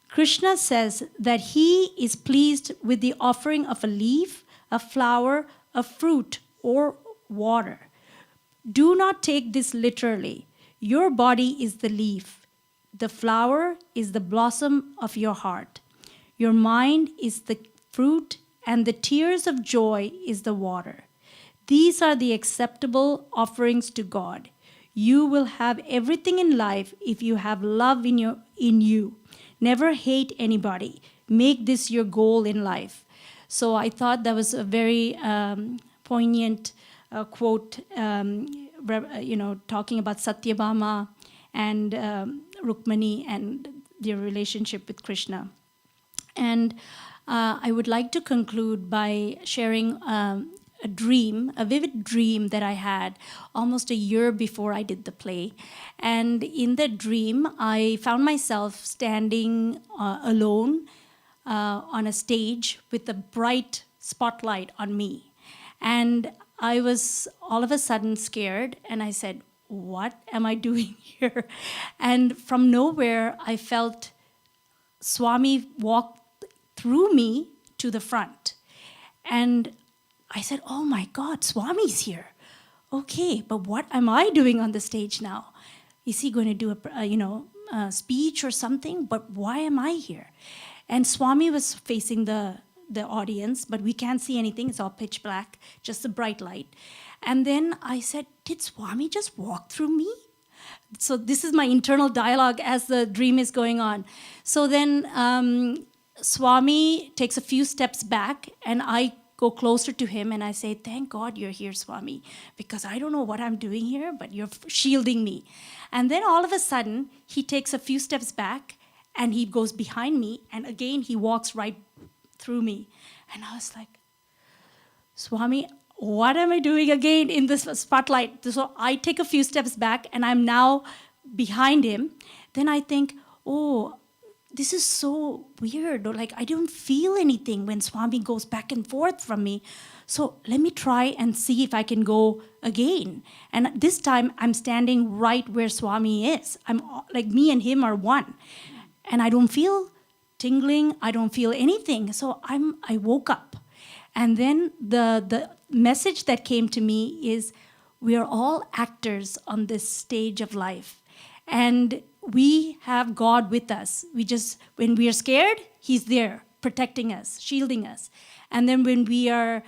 Krishna says that he is pleased with the offering of a leaf, a flower, a fruit, or water. Do not take this literally. Your body is the leaf. The flower is the blossom of your heart. Your mind is the fruit, and the tears of joy is the water. These are the acceptable offerings to God. You will have everything in life if you have love in you. Never hate anybody. Make this your goal in life. So I thought that was a very poignant quote, talking about Satyabhama and Rukmani and their relationship with Krishna. And I would like to conclude by sharing a vivid dream that I had almost a year before I did the play. And in that dream, I found myself standing alone on a stage with a bright spotlight on me. And I was all of a sudden scared, and I said, what am I doing here? And from nowhere, I felt Swami walk through me to the front. And I said, oh my God, Swami's here. Okay, but what am I doing on the stage now? Is he going to do a speech or something? But why am I here? And Swami was facing the audience, but we can't see anything. It's all pitch black, just a bright light. And then I said, did Swami just walk through me? So this is my internal dialogue as the dream is going on. So then Swami takes a few steps back, and I go closer to him and I say, thank God you're here, Swami, because I don't know what I'm doing here, but you're shielding me. And then all of a sudden, he takes a few steps back and he goes behind me, and again, he walks right through me. And I was like, Swami, what am I doing again in this spotlight? So I take a few steps back and I'm now behind him. Then I think, oh, this is so weird. Or like, I don't feel anything when Swami goes back and forth from me. So let me try and see if I can go again. And this time I'm standing right where Swami is. I'm like, me and him are one. And I don't feel tingling. I don't feel anything. So I woke up. And then the message that came to me is, we are all actors on this stage of life. And we have God with us. When we are scared, He's there, protecting us, shielding us. And then when we are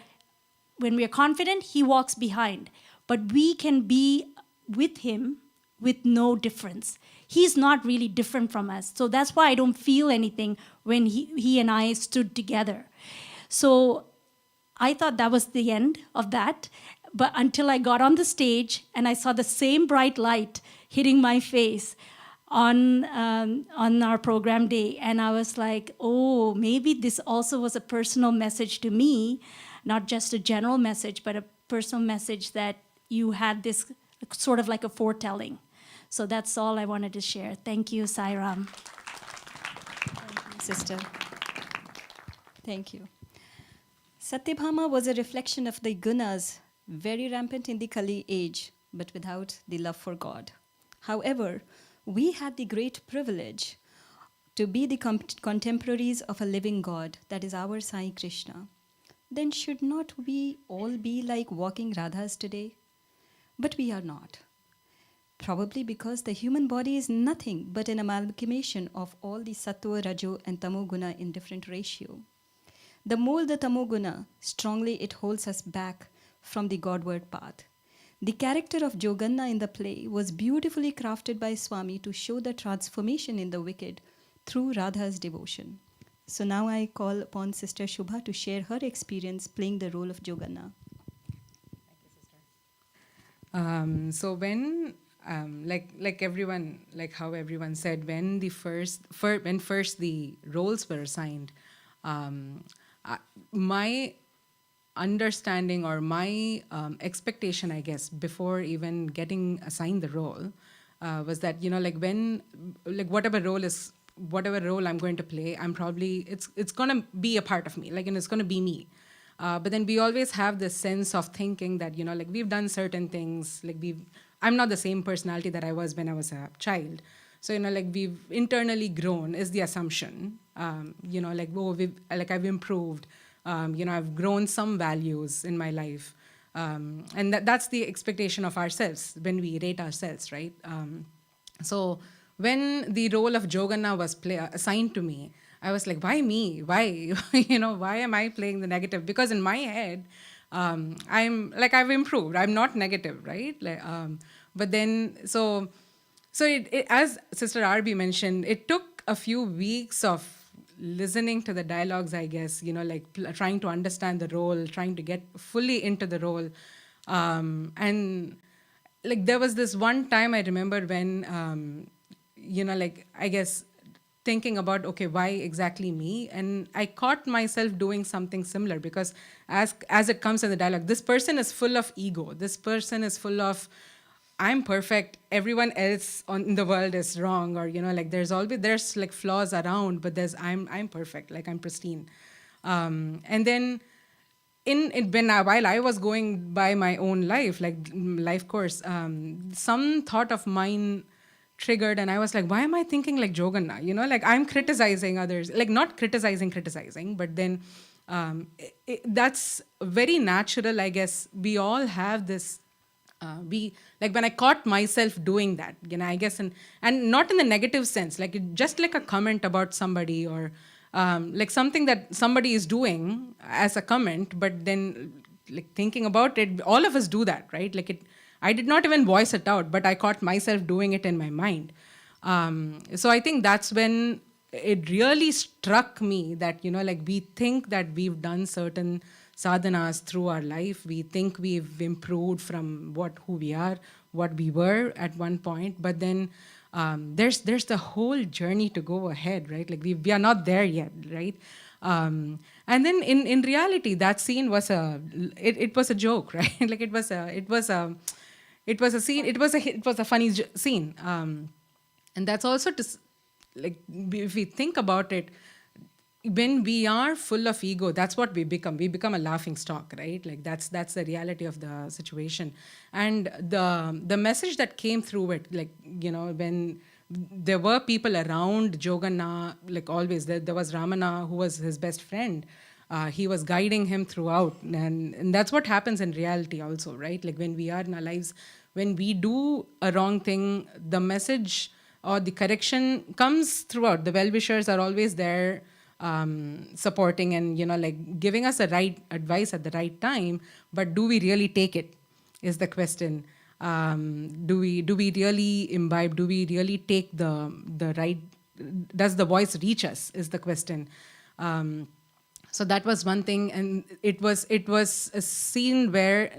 confident, He walks behind. But we can be with Him with no difference. He's not really different from us. So that's why I don't feel anything when he and I stood together. So I thought that was the end of that. But until I got on the stage and I saw the same bright light hitting my face on our program day, and I was like, oh, maybe this also was a personal message to me, not just a general message, but a personal message that you had this sort of like a foretelling. So that's all I wanted to share. Thank you, Sai Ram. Thank you, sister. Thank you. Satyabhama was a reflection of the gunas, very rampant in the Kali age, but without the love for God. However, we had the great privilege to be the contemporaries of a living God, that is our Sai Krishna. Then should not we all be like walking Radhas today? But we are not. Probably because the human body is nothing but an amalgamation of all the sattva, rajo, and tamoguna in different ratio. The more the tamoguna, strongly it holds us back from the Godward path. The character of Joganna in the play was beautifully crafted by Swami to show the transformation in the wicked through Radha's devotion. So now I call upon Sister Shubha to share her experience playing the role of Joganna. So when like everyone, like how everyone said, when the first the roles were assigned, my understanding or my expectation, I guess, before even getting assigned the role, was that, you know, like when, like whatever role I'm going to play, I'm probably, it's gonna be a part of me, like, and it's gonna be me. But then we always have this sense of thinking that, you know, like we've done certain things, like I'm not the same personality that I was when I was a child. So, you know, like we've internally grown is the assumption, you know, like, oh, I've improved, you know, I've grown some values in my life. And that's the expectation of ourselves when we rate ourselves, right? So when the role of Joganna was assigned to me, I was like, why me? Why? You know, why am I playing the negative? Because in my head, I'm like, I've improved. I'm not negative, right? Like, but then, so it, as Sister RB mentioned, it took a few weeks of listening to the dialogues, I guess, you know, like trying to understand the role, trying to get fully into the role. And like there was this one time I remember when, you know, like, I guess, thinking about, okay, why exactly me? And I caught myself doing something similar because as it comes in the dialogue, this person is full of ego. This person is full of, I'm perfect, everyone else in the world is wrong, or, you know, like there's like flaws around, but I'm perfect, like I'm pristine. And then while I was going by my own life, like life course, some thought of mine triggered, and I was like, why am I thinking like Joganna? You know, like I'm criticizing others, like not criticizing, but then that's very natural, I guess. We all have this, like when I caught myself doing that, you know, I guess, and not in the negative sense, like just like a comment about somebody, or like something that somebody is doing as a comment, but then like thinking about it, all of us do that, right? Like I did not even voice it out, but I caught myself doing it in my mind. So I think that's when it really struck me that, you know, like we think that we've done certain sadhanas through our life. We think we've improved from who we are, what we were at one point, but then there's the whole journey to go ahead, right? Like we are not there yet, right? And then in reality, that scene was it was a joke, right? Like it was a funny scene, and that's also like if we think about it, when we are full of ego, that's what we become. We become a laughing stock, right? Like that's the reality of the situation. And the message that came through it, like, you know, when there were people around Joganna, like always, there was Ramana, who was his best friend. He was guiding him throughout, and that's what happens in reality also, right? Like when we are in our lives, when we do a wrong thing, the message or the correction comes throughout. The well-wishers are always there, supporting and, you know, like giving us the right advice at the right time. But do we really take it is the question. Do we really imbibe? Do we really take the right? Does the voice reach us is the question. So that was one thing, and it was a scene where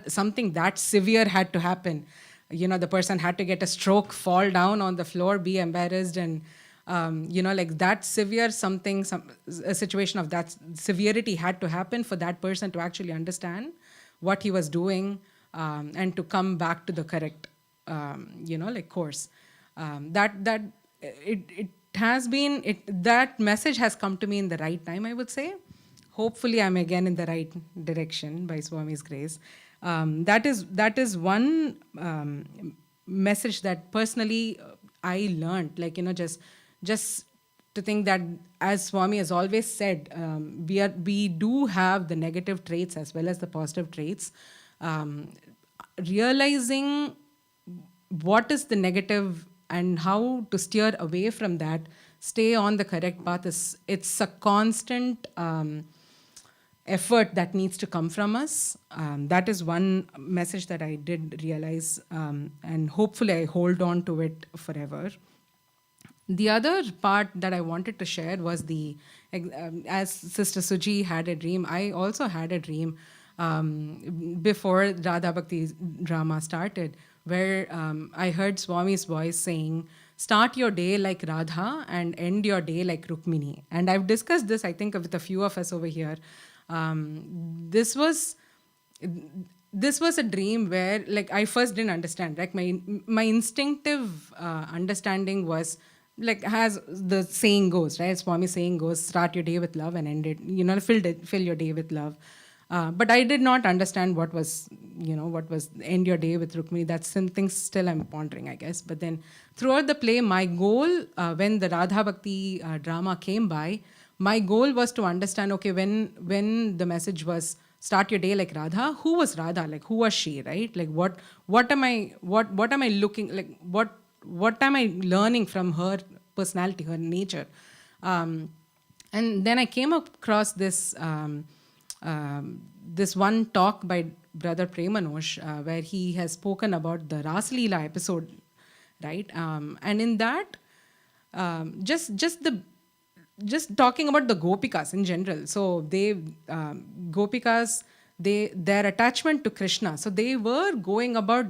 something that severe had to happen. You know, the person had to get a stroke, fall down on the floor, be embarrassed, and you know, like that severe a situation of that severity had to happen for that person to actually understand what he was doing, and to come back to the correct, you know, like course. That message has come to me in the right time, I would say. Hopefully, I'm again in the right direction by Swami's grace. That is one message that personally I learned. Like, you know, just to think that, as Swami has always said, we do have the negative traits as well as the positive traits. Realizing what is the negative and how to steer away from that, stay on the correct path, it's a constant effort that needs to come from us. That is one message that I did realize, and hopefully I hold on to it forever. The other part that I wanted to share was as Sister Suji had a dream, I also had a dream before Radha Bhakti drama started, where I heard Swami's voice saying, "Start your day like Radha and end your day like Rukmini." And I've discussed this, I think, with a few of us over here. This was a dream where, like, I first didn't understand. Like, my instinctive understanding was, like, as the saying goes, right? Swami saying goes, start your day with love and end it, fill your day with love. But I did not understand what was end your day with Rukmini. That's something still I'm pondering, I guess. But then throughout the play, my goal, when the Radha Bhakti drama came by, my goal was to understand, okay, when the message was start your day like Radha, who was Radha? Like, who was she, right? Like, what am I looking, like, what am I learning from her personality, her nature? And then I came across this this one talk by Brother Premanosh, where he has spoken about the Ras Leela episode, right? And in that, just talking about the Gopikas in general. So Gopikas, their attachment to Krishna. So they were going about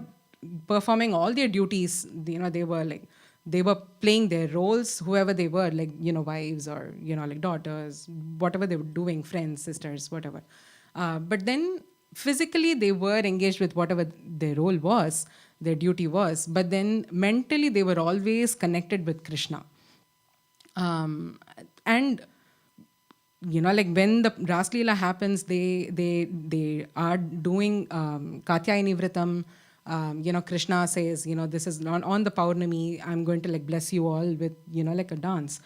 performing all their duties. They were playing their roles, whoever they were, like, wives or, like daughters, whatever they were doing, friends, sisters, whatever. But then physically they were engaged with whatever their role was, their duty was. But then mentally they were always connected with Krishna. And like, when the Ras Leela happens, they are doing Katyayani Vritam. Krishna says, this is on the Paurnami, I'm going to, like, bless you all with, like a dance.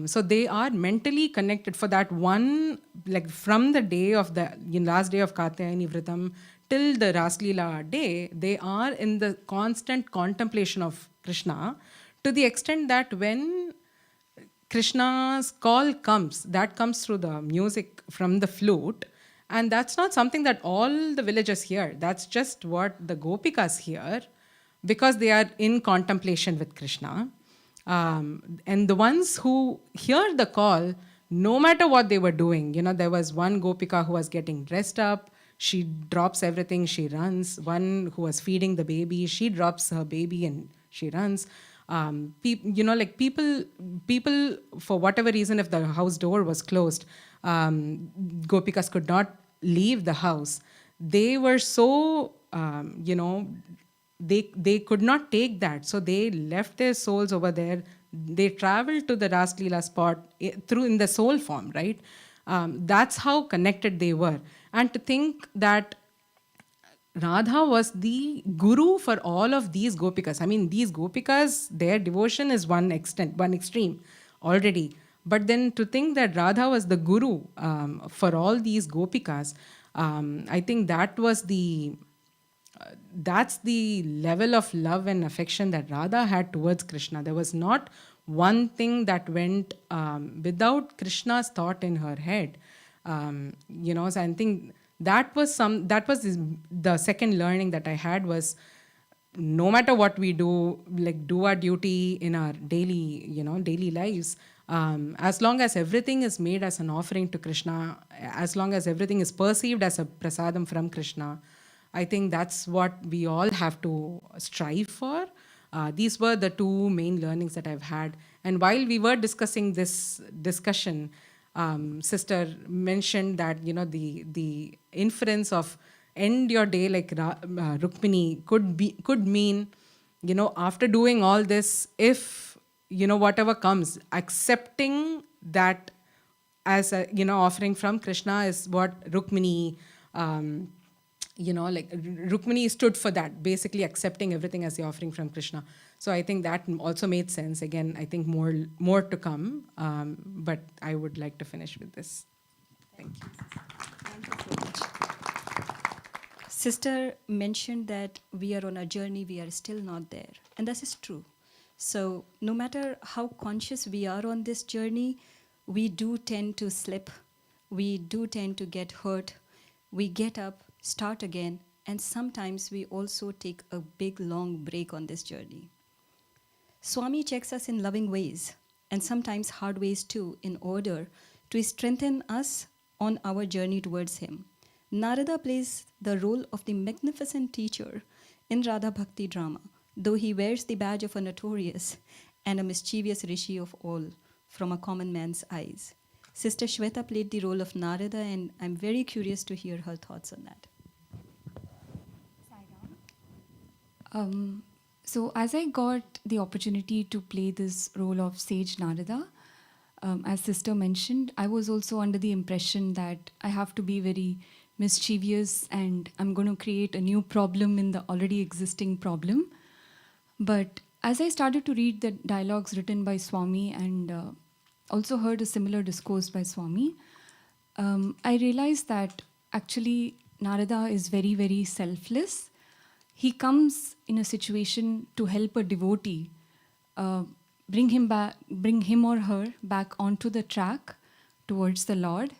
So they are mentally connected for that one, like, from the day of the last day of Katyayani Vritam till the Ras Leela day, they are in the constant contemplation of Krishna, to the extent that when Krishna's call comes, that comes through the music from the flute. And that's not something that all the villagers hear. That's just what the Gopikas hear, because they are in contemplation with Krishna. And the ones who hear the call, no matter what they were doing, there was one Gopika who was getting dressed up. She drops everything, she runs. One who was feeding the baby, she drops her baby and she runs. People, for whatever reason, if the house door was closed, Gopikas could not leave the house. They were so, they could not take that. So they left their souls over there. They traveled to the Ras Leela spot in the soul form, right? That's how connected they were. And to think that Radha was the guru for all of these Gopikas. I mean, these Gopikas, their devotion is one extreme already. But then to think that Radha was the guru for all these Gopikas, I think that's the level of love and affection that Radha had towards Krishna. There was not one thing that went without Krishna's thought in her head. So I think that was the second learning that I had was, no matter what we do, like, do our duty in our daily lives. As long as everything is made as an offering to Krishna, as long as everything is perceived as a prasadam from Krishna, I think that's what we all have to strive for. These were the two main learnings that I've had. And while we were discussing this discussion, Sister mentioned that, the inference of end your day like Rukmini could mean, after doing all this, if, whatever comes, accepting that as a, offering from Krishna is what Rukmini, Rukmini stood for that, basically accepting everything as the offering from Krishna. So I think that also made sense. Again, I think more to come, but I would like to finish with this. Thank you. Thank you so much. Sister mentioned that we are on a journey, we are still not there. And this is true. So no matter how conscious we are on this journey, we do tend to slip we do tend to get hurt. We get up, start again, and sometimes we also take a big long break on this journey. Swami checks us in loving ways, and sometimes hard ways too, in order to strengthen us on our journey towards him. Narada plays the role of the magnificent teacher in Radha Bhakti drama, though he wears the badge of a notorious and a mischievous rishi of all from a common man's eyes. Sister Shweta played the role of Narada, and I'm very curious to hear her thoughts on that. So as I got the opportunity to play this role of Sage Narada, as Sister mentioned, I was also under the impression that I have to be very mischievous and I'm going to create a new problem in the already existing problem. But as I started to read the dialogues written by Swami and also heard a similar discourse by Swami, I realized that actually Narada is very, very selfless. He comes in a situation to help a devotee, bring him or her back onto the track towards the Lord,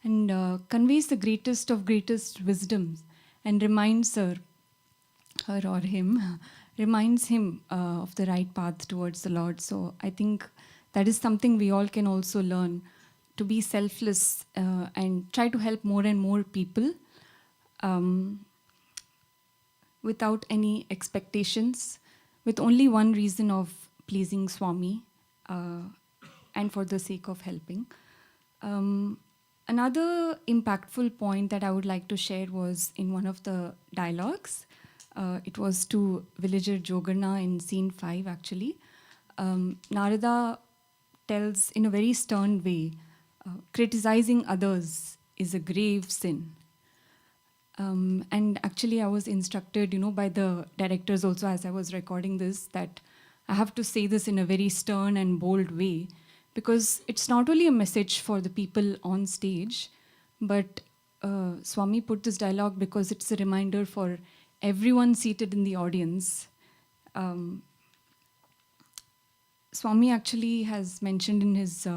and conveys the greatest of greatest wisdoms, and reminds her or him, reminds him of the right path towards the Lord. So I think that is something we all can also learn, to be selfless and try to help more and more people. Without any expectations, with only one reason of pleasing Swami and for the sake of helping. Another impactful point that I would like to share was in one of the dialogues. It was to villager Jogarna in scene 5 actually. Narada tells in a very stern way, criticizing others is a grave sin. And actually I was instructed, by the directors also as I was recording this, that I have to say this in a very stern and bold way, because it's not only a message for the people on stage, but Swami put this dialogue because it's a reminder for everyone seated in the audience. Swami actually has mentioned in his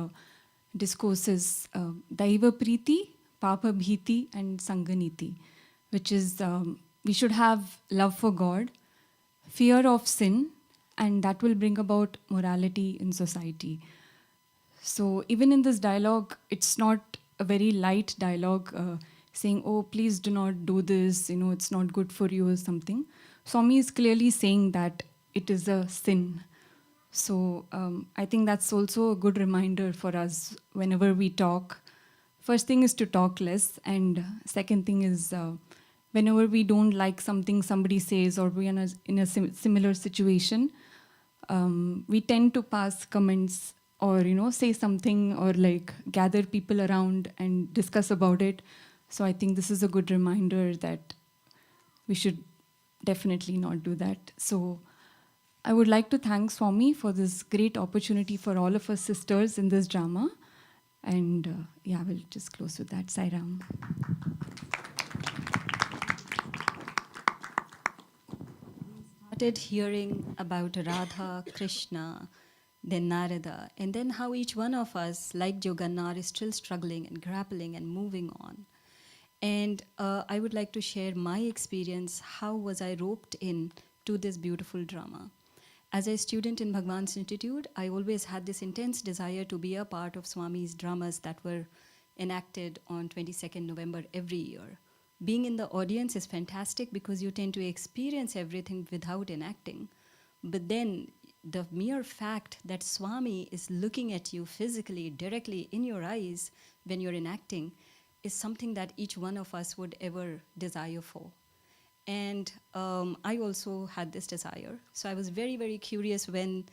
discourses Daiva Priti, Papa Bhiti, and Sanganiti, which is we should have love for God, fear of sin, and that will bring about morality in society. So even in this dialogue, it's not a very light dialogue saying, oh, please do not do this, it's not good for you or something. Swami is clearly saying that it is a sin. So I think that's also a good reminder for us whenever we talk. First thing is to talk less, and second thing is whenever we don't like something somebody says or we are in a similar situation, we tend to pass comments or say something or like gather people around and discuss about it. So I think this is a good reminder that we should definitely not do that. So I would like to thank Swami for this great opportunity for all of us sisters in this drama. And yeah, we'll just close with that. Sai Ram. Started hearing about Radha, Krishna, then Narada, and then how each one of us, like Jogannar, is still struggling and grappling and moving on. And I would like to share my experience. How was I roped in to this beautiful drama? As a student in Bhagwan's Institute, I always had this intense desire to be a part of Swami's dramas that were enacted on 22nd November every year. Being in the audience is fantastic because you tend to experience everything without enacting. But then the mere fact that Swami is looking at you physically, directly in your eyes when you're enacting is something that each one of us would ever desire for. And I also had this desire. So I was very, very curious when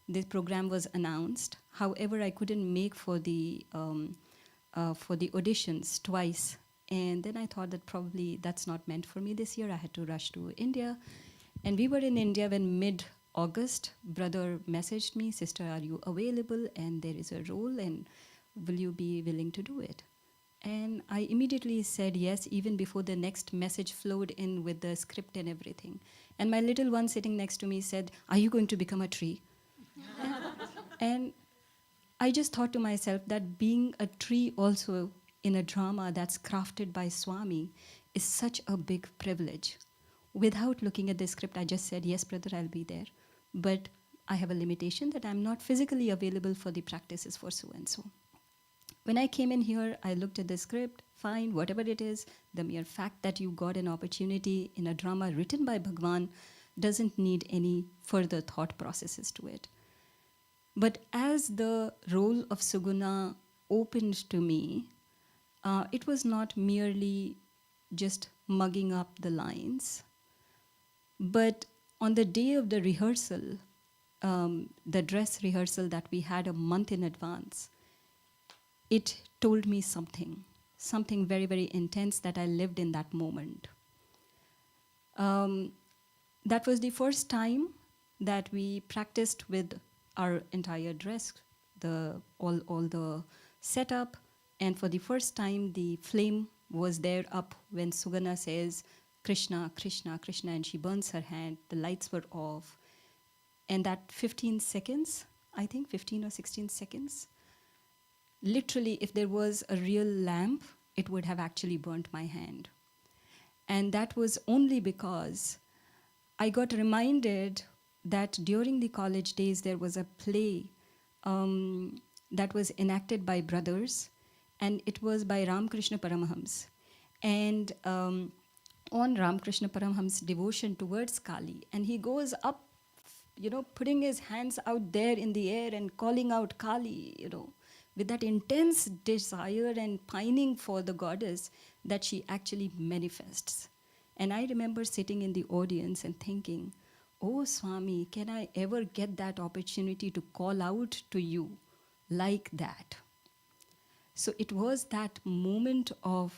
this program was announced. However, I couldn't make for the auditions twice. And then I thought that probably that's not meant for me this year. I had to rush to India. And we were in India when mid-August, brother messaged me, sister, are you available? And there is a role, and will you be willing to do it? And I immediately said yes, even before the next message flowed in with the script and everything. And my little one sitting next to me said, are you going to become a tree? And I just thought to myself that being a tree also in a drama that's crafted by Swami is such a big privilege. Without looking at the script, I just said, yes, brother, I'll be there. But I have a limitation that I'm not physically available for the practices for so and so. When I came in here, I looked at the script, fine, whatever it is, the mere fact that you got an opportunity in a drama written by Bhagwan doesn't need any further thought processes to it. But as the role of Suguna opened to me, it was not merely just mugging up the lines, but on the day of the rehearsal, the dress rehearsal that we had a month in advance, it told me something very, very intense that I lived in that moment. That was the first time that we practiced with our entire dress, all the setup, and for the first time the flame was there up when Sugana says, Krishna, Krishna, Krishna, and she burns her hand, the lights were off. And that 15 seconds, I think 15 or 16 seconds, literally if there was a real lamp, it would have actually burnt my hand. And that was only because I got reminded that during the college days there was a play that was enacted by brothers, and it was by Ramakrishna Paramahams. And on Ramakrishna Paramaham's devotion towards Kali, and he goes up, putting his hands out there in the air and calling out Kali, with that intense desire and pining for the goddess that she actually manifests. And I remember sitting in the audience and thinking, oh Swami, can I ever get that opportunity to call out to you like that? So it was that moment of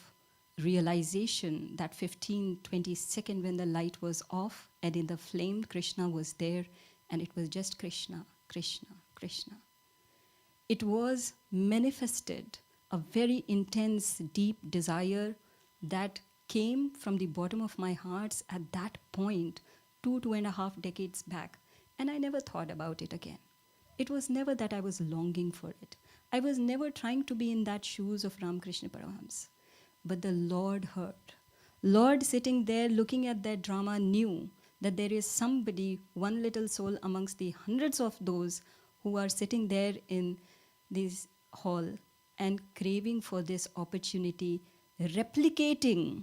realization, that 15-20 second when the light was off and in the flame Krishna was there, and it was just Krishna, Krishna, Krishna. It was manifested a very intense, deep desire that came from the bottom of my heart at that point, 2.5 decades back, and I never thought about it again. It was never that I was longing for it. I was never trying to be in that shoes of Ramakrishna Paramahams. But the Lord heard. Lord sitting there looking at that drama knew that there is somebody, one little soul amongst the hundreds of those who are sitting there in this hall and craving for this opportunity, replicating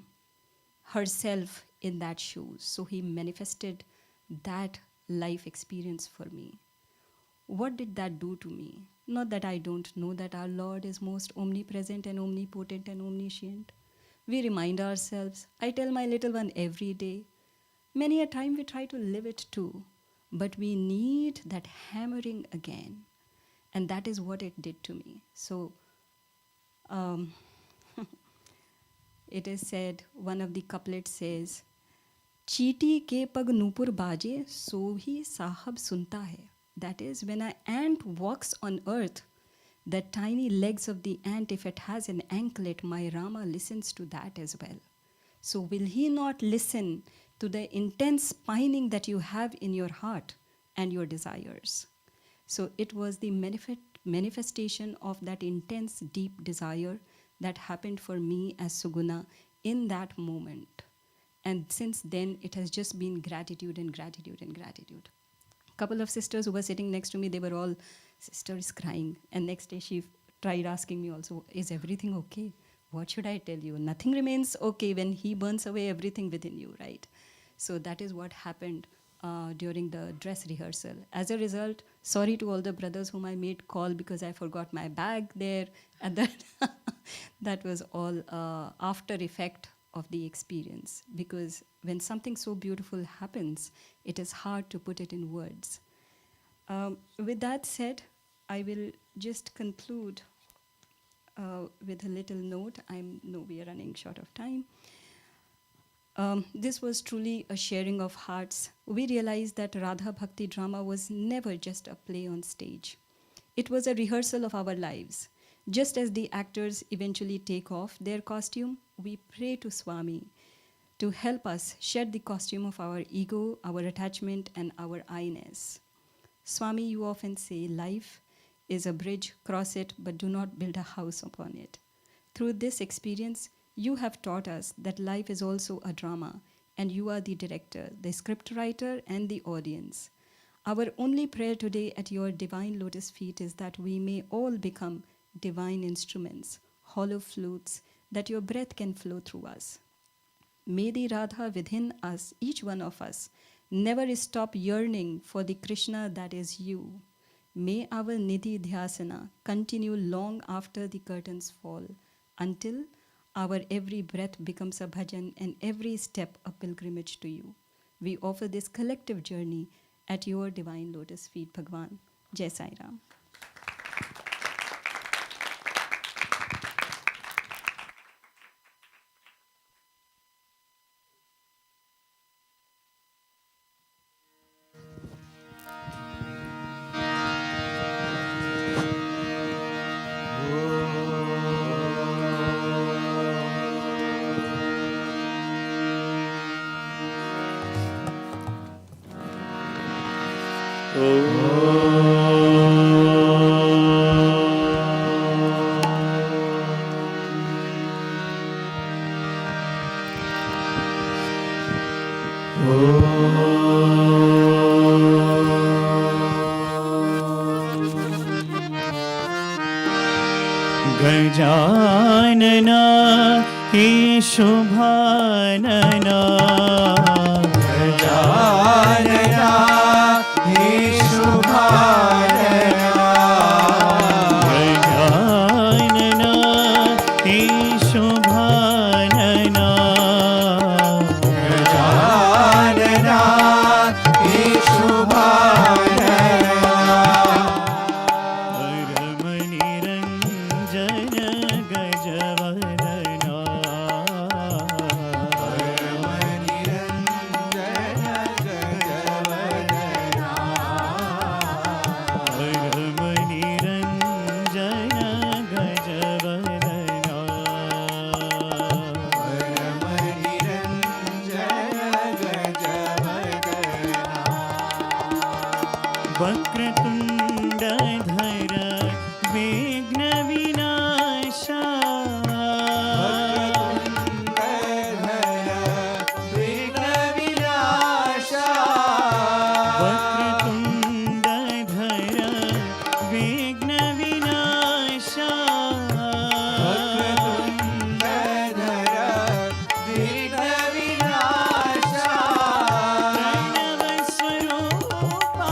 herself in that shoes. So he manifested that life experience for me. What did that do to me? Not that I don't know that our Lord is most omnipresent and omnipotent and omniscient. We remind ourselves. I tell my little one every day. Many a time we try to live it too, but we need that hammering again. And that is what it did to me. So it is said, one of the couplets says, Cheeti ke pag nupur baaje, so hi sahab sunta hai. That is, when an ant walks on earth, the tiny legs of the ant, if it has an anklet, my Rama listens to that as well. So will he not listen to the intense pining that you have in your heart and your desires? So it was the manifestation of that intense, deep desire that happened for me as Suguna in that moment. And since then, it has just been gratitude and gratitude and gratitude. Couple of sisters who were sitting next to me, they were all, sister is crying. And next day she tried asking me also, is everything okay? What should I tell you? Nothing remains okay when he burns away everything within you, right? So that is what happened during the dress rehearsal. As a result, sorry to all the brothers whom I made call because I forgot my bag there. And that was all after effect of the experience, because when something so beautiful happens, it is hard to put it in words. With that said, I will just conclude with a little note. I know we are running short of time. This was truly a sharing of hearts. We realized that Radha Bhakti drama was never just a play on stage. It was a rehearsal of our lives. Just as the actors eventually take off their costume, we pray to Swami to help us shed the costume of our ego, our attachment, and our I-ness. Swami, you often say, life is a bridge, cross it, but do not build a house upon it. Through this experience, you have taught us that life is also a drama, and you are the director, the scriptwriter, and the audience. Our only prayer today at your divine lotus feet is that we may all become divine instruments, hollow flutes, that your breath can flow through us. May the Radha within us, each one of us, never stop yearning for the Krishna that is you. May our Nidhi Dhyasana continue long after the curtains fall, until our every breath becomes a bhajan and every step a pilgrimage to you. We offer this collective journey at your divine lotus feet, Bhagwan. Jai Sai Ram. Gajanana हे शुभानना गजानना हे शुभानना गजानना हे शुभानना गजानना हे शुभानना वक्रतुण्डधर विघ्नविनाशा वक्रतुण्डधर विघ्नविनाशा प्रणवस्वरूपा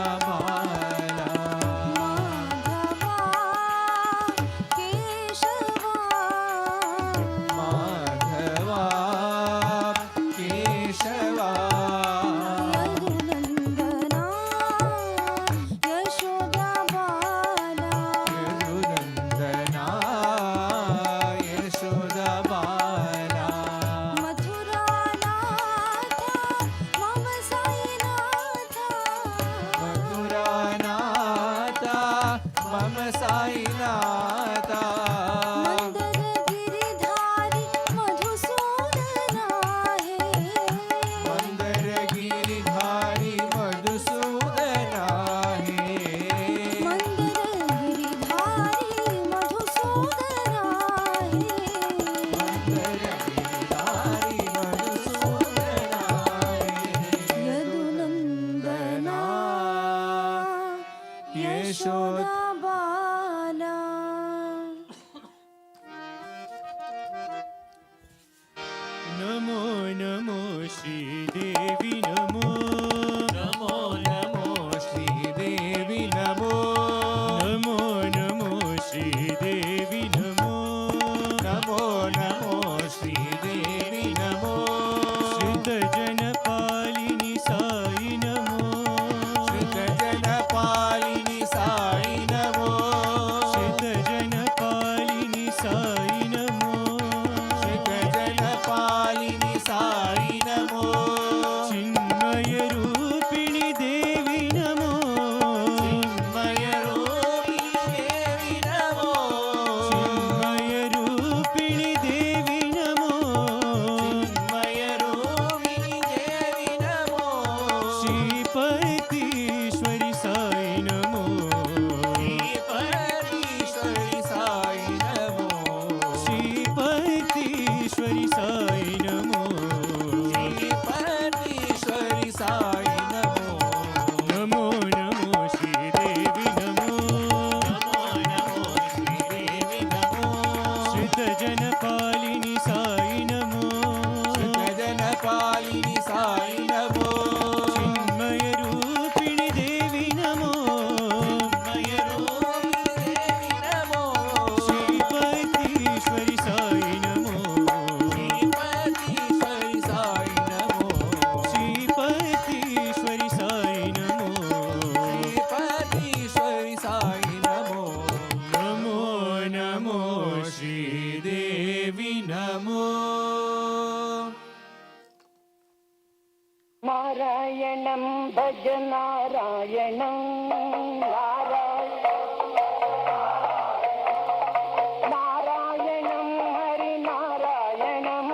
बाला माधवा केशवा माधवा केशवा यदुनन्दना यशोदा बाला यदुनन्दना यशोदा बाला मथुरानाथ मम साईनाथ मथुरानाथ मम साईनाथ मंदर गिरिधारी मधुसूदना हे मंदर गिरिधारी मधुसूदना हे मंदर गिरिधारी मधुसूदना हे मंदर गिरिधारी मधुसूदना हे यदुनन्दना यशोदा बाला नमो नमो श्रीदेवी नमो नमो नमो श्रीदेवी नमो नमो नमो श्रीदेवी नमो नमो नमो श्रीदेवी नमो श्रितजनपालिनि साई नमो श्रितजनपालिनि साई नमो श्रितजनपालिनि साई नमो श्रितजनपालिनि साई नमो चिन्मयरूपिणि देवी नमो चिन्मयरूपिणि देवी नमो चिन्मयरूपिणि देवी नमो चिन्मयरूपिणि देवी नमो श्रीपतीश्वरि साई नमो श्रीपतीश्वरि साई नमो श्रीपतीश्वरि साई नमो श्रीपतीश्वरि साई नमो नमो नमो श्रीदेवी नमो नमो नमो श्रीदेवी नमो श्रितजनपालिनि साई नमो श्रितजनपालिनि साई नमो चिन्मयरूपिणि देवी नमो चिन्मयरूपिणि देवी नमो श्रीपतीश्वरि साई नमो श्रीपतीश्वरि साई नमो श्रीपतीश्वरि साई नमो श्रीपतीश्वरि साई नमो नमो नमो श्रीदेवी नमो नारायणं भज नारायणं नारायणं हरिनारायणं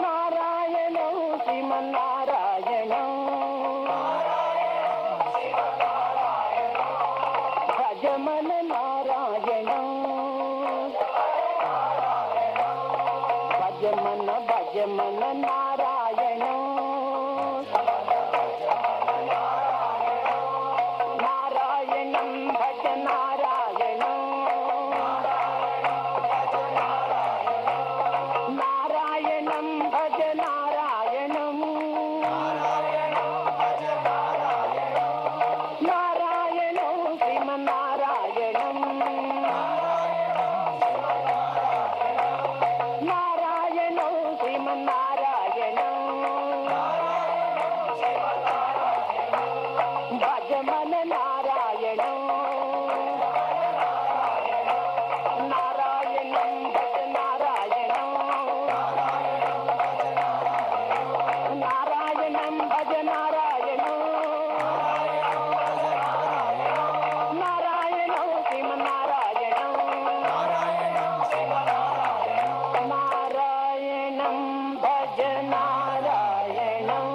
नारायणं श्रीमन्नारायणं भज मन नारायणं भज मन नारायणं नारायणं भज नारायणं नारायणं भज नारायणं नारायणं श्रीमन्नारायणं नारायणं श्रीमन्नारायणं भज मन नारायणं नारायणं भज नारायणं नारायणं भज नारायणं नारायणं श्रीमन्नारायणं नारायणं भज नारायणं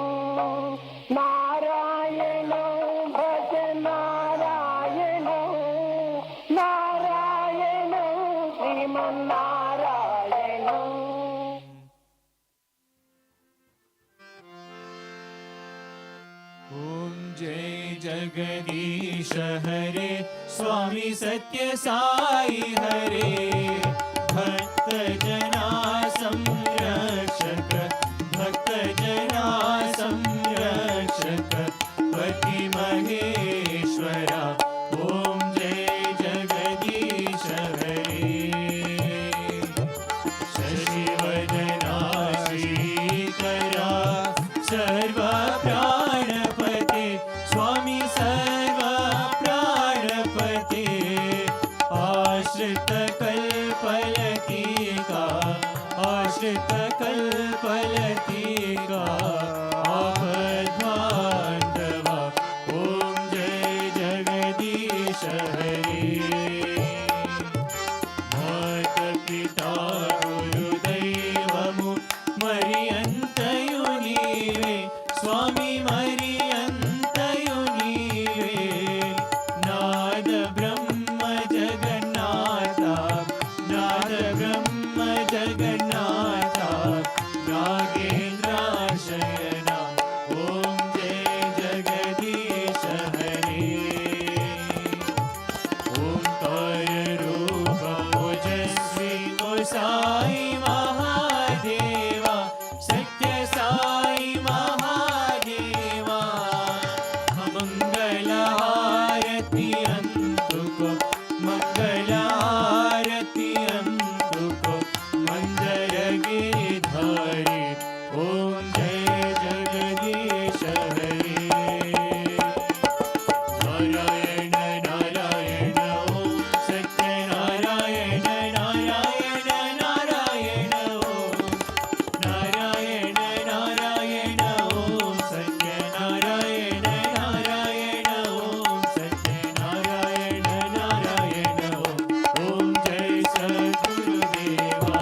नारायणं भज नारायणं नारायणं श्रीमन्नारायणं ॐ जय जगदीश हरे स्वामी सत्य साई हरे भक्त जना संरक्षक भक्त जना सर्व प्राणपते स्वामी सर्व प्राणपते आश्रित कल्पलतिका आश्रित कल्पलतिका आपद्बान्धवा ॐ जय जगदीश हरे माता-पिता गुरुदैवमु मरियन्तयु नीवे स्वामी मरियन्तयु नीवे नाद ब्रह्म जगन्नाथा नाद ब्रह्म जगन्नाथा नागेन्द्राशयना ॐ जय जगदीश हरे ओंकार रूप ओजस्वी ओ साई महादेवा सत्य साई महादेवा मंगल आरती अंतुको मंगल आरती अंतुको मंदर गिरिधारी ओम जय जगदीश हरे नारायण नारायण ओम सत्य नारायण नारायण नारायण ओम नारायण नारायण ओम सत्य नारायण नारायण ओम सत्य नारायण नारायण ओम जय सद्गुरुदेवा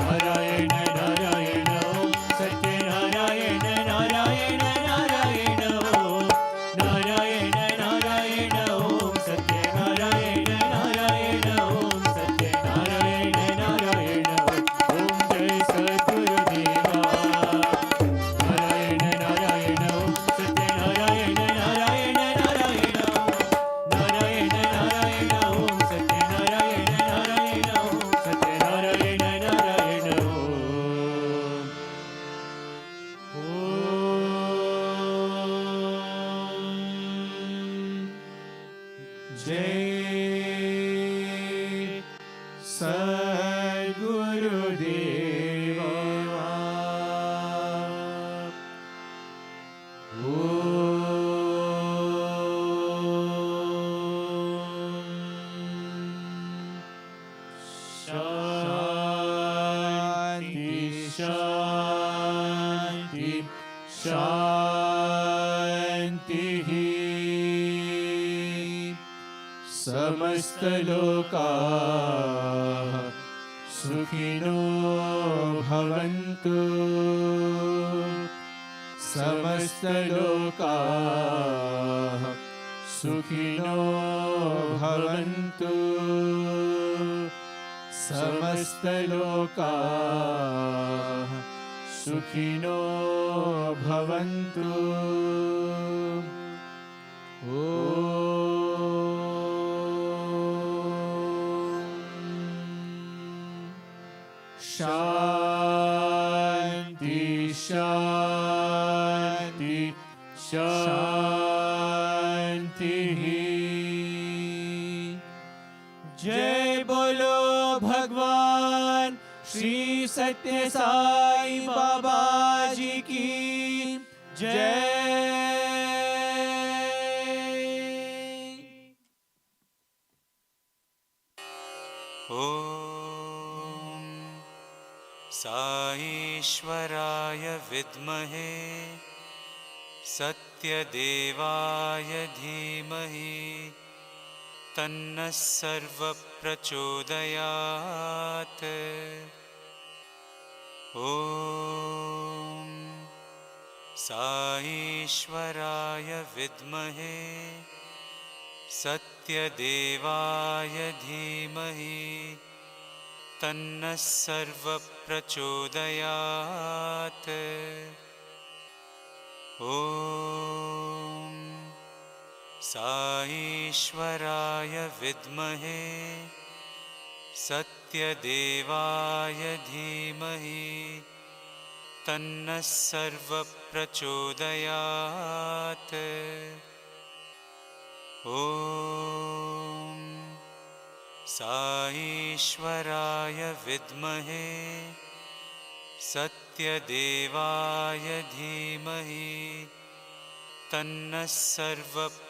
नारायण नारायण ओम सत्य नारायण नारायण नारायण ओम नारायण नारायण ओम सत्य नारायण नारायण ओम सत्य नारायण नारायण ओम जय सद्गुरुदेवा नारायण नारायण ओम सत्य नारायण नारायण नारायण नारायण नारायण ओम सत्य नारायण नारायण ओम सत्य नारायण नारायण जय सद्गुरुदेवा शांति शांति शांति समस्त लोकाः सुखिनो भवन्तु समस्त लोकाः सुखिनो भवन्तु समस्त लोकाः सुखिनो भवन्तु शांति शांति शांति जय बोलो भगवान श्री सत्य साई बाबा जी की जय। ॐ साईश्वराय विद्महे सत्यदेवाय धीमहि तन्नः सर्वप्रचोदयात्। ॐ साईश्वराय विद्महे सत्यदेवाय धीमहि तन्नः सर्वप्रचोदयात्। ॐ साईश्वराय विद्महे सत्यदेवाय धीमहि तन्नः सर्वप्रचोदयात्। ॐ साईश्वराय विद्महे सत्यदेवाय धीमहि तन्नः सर्व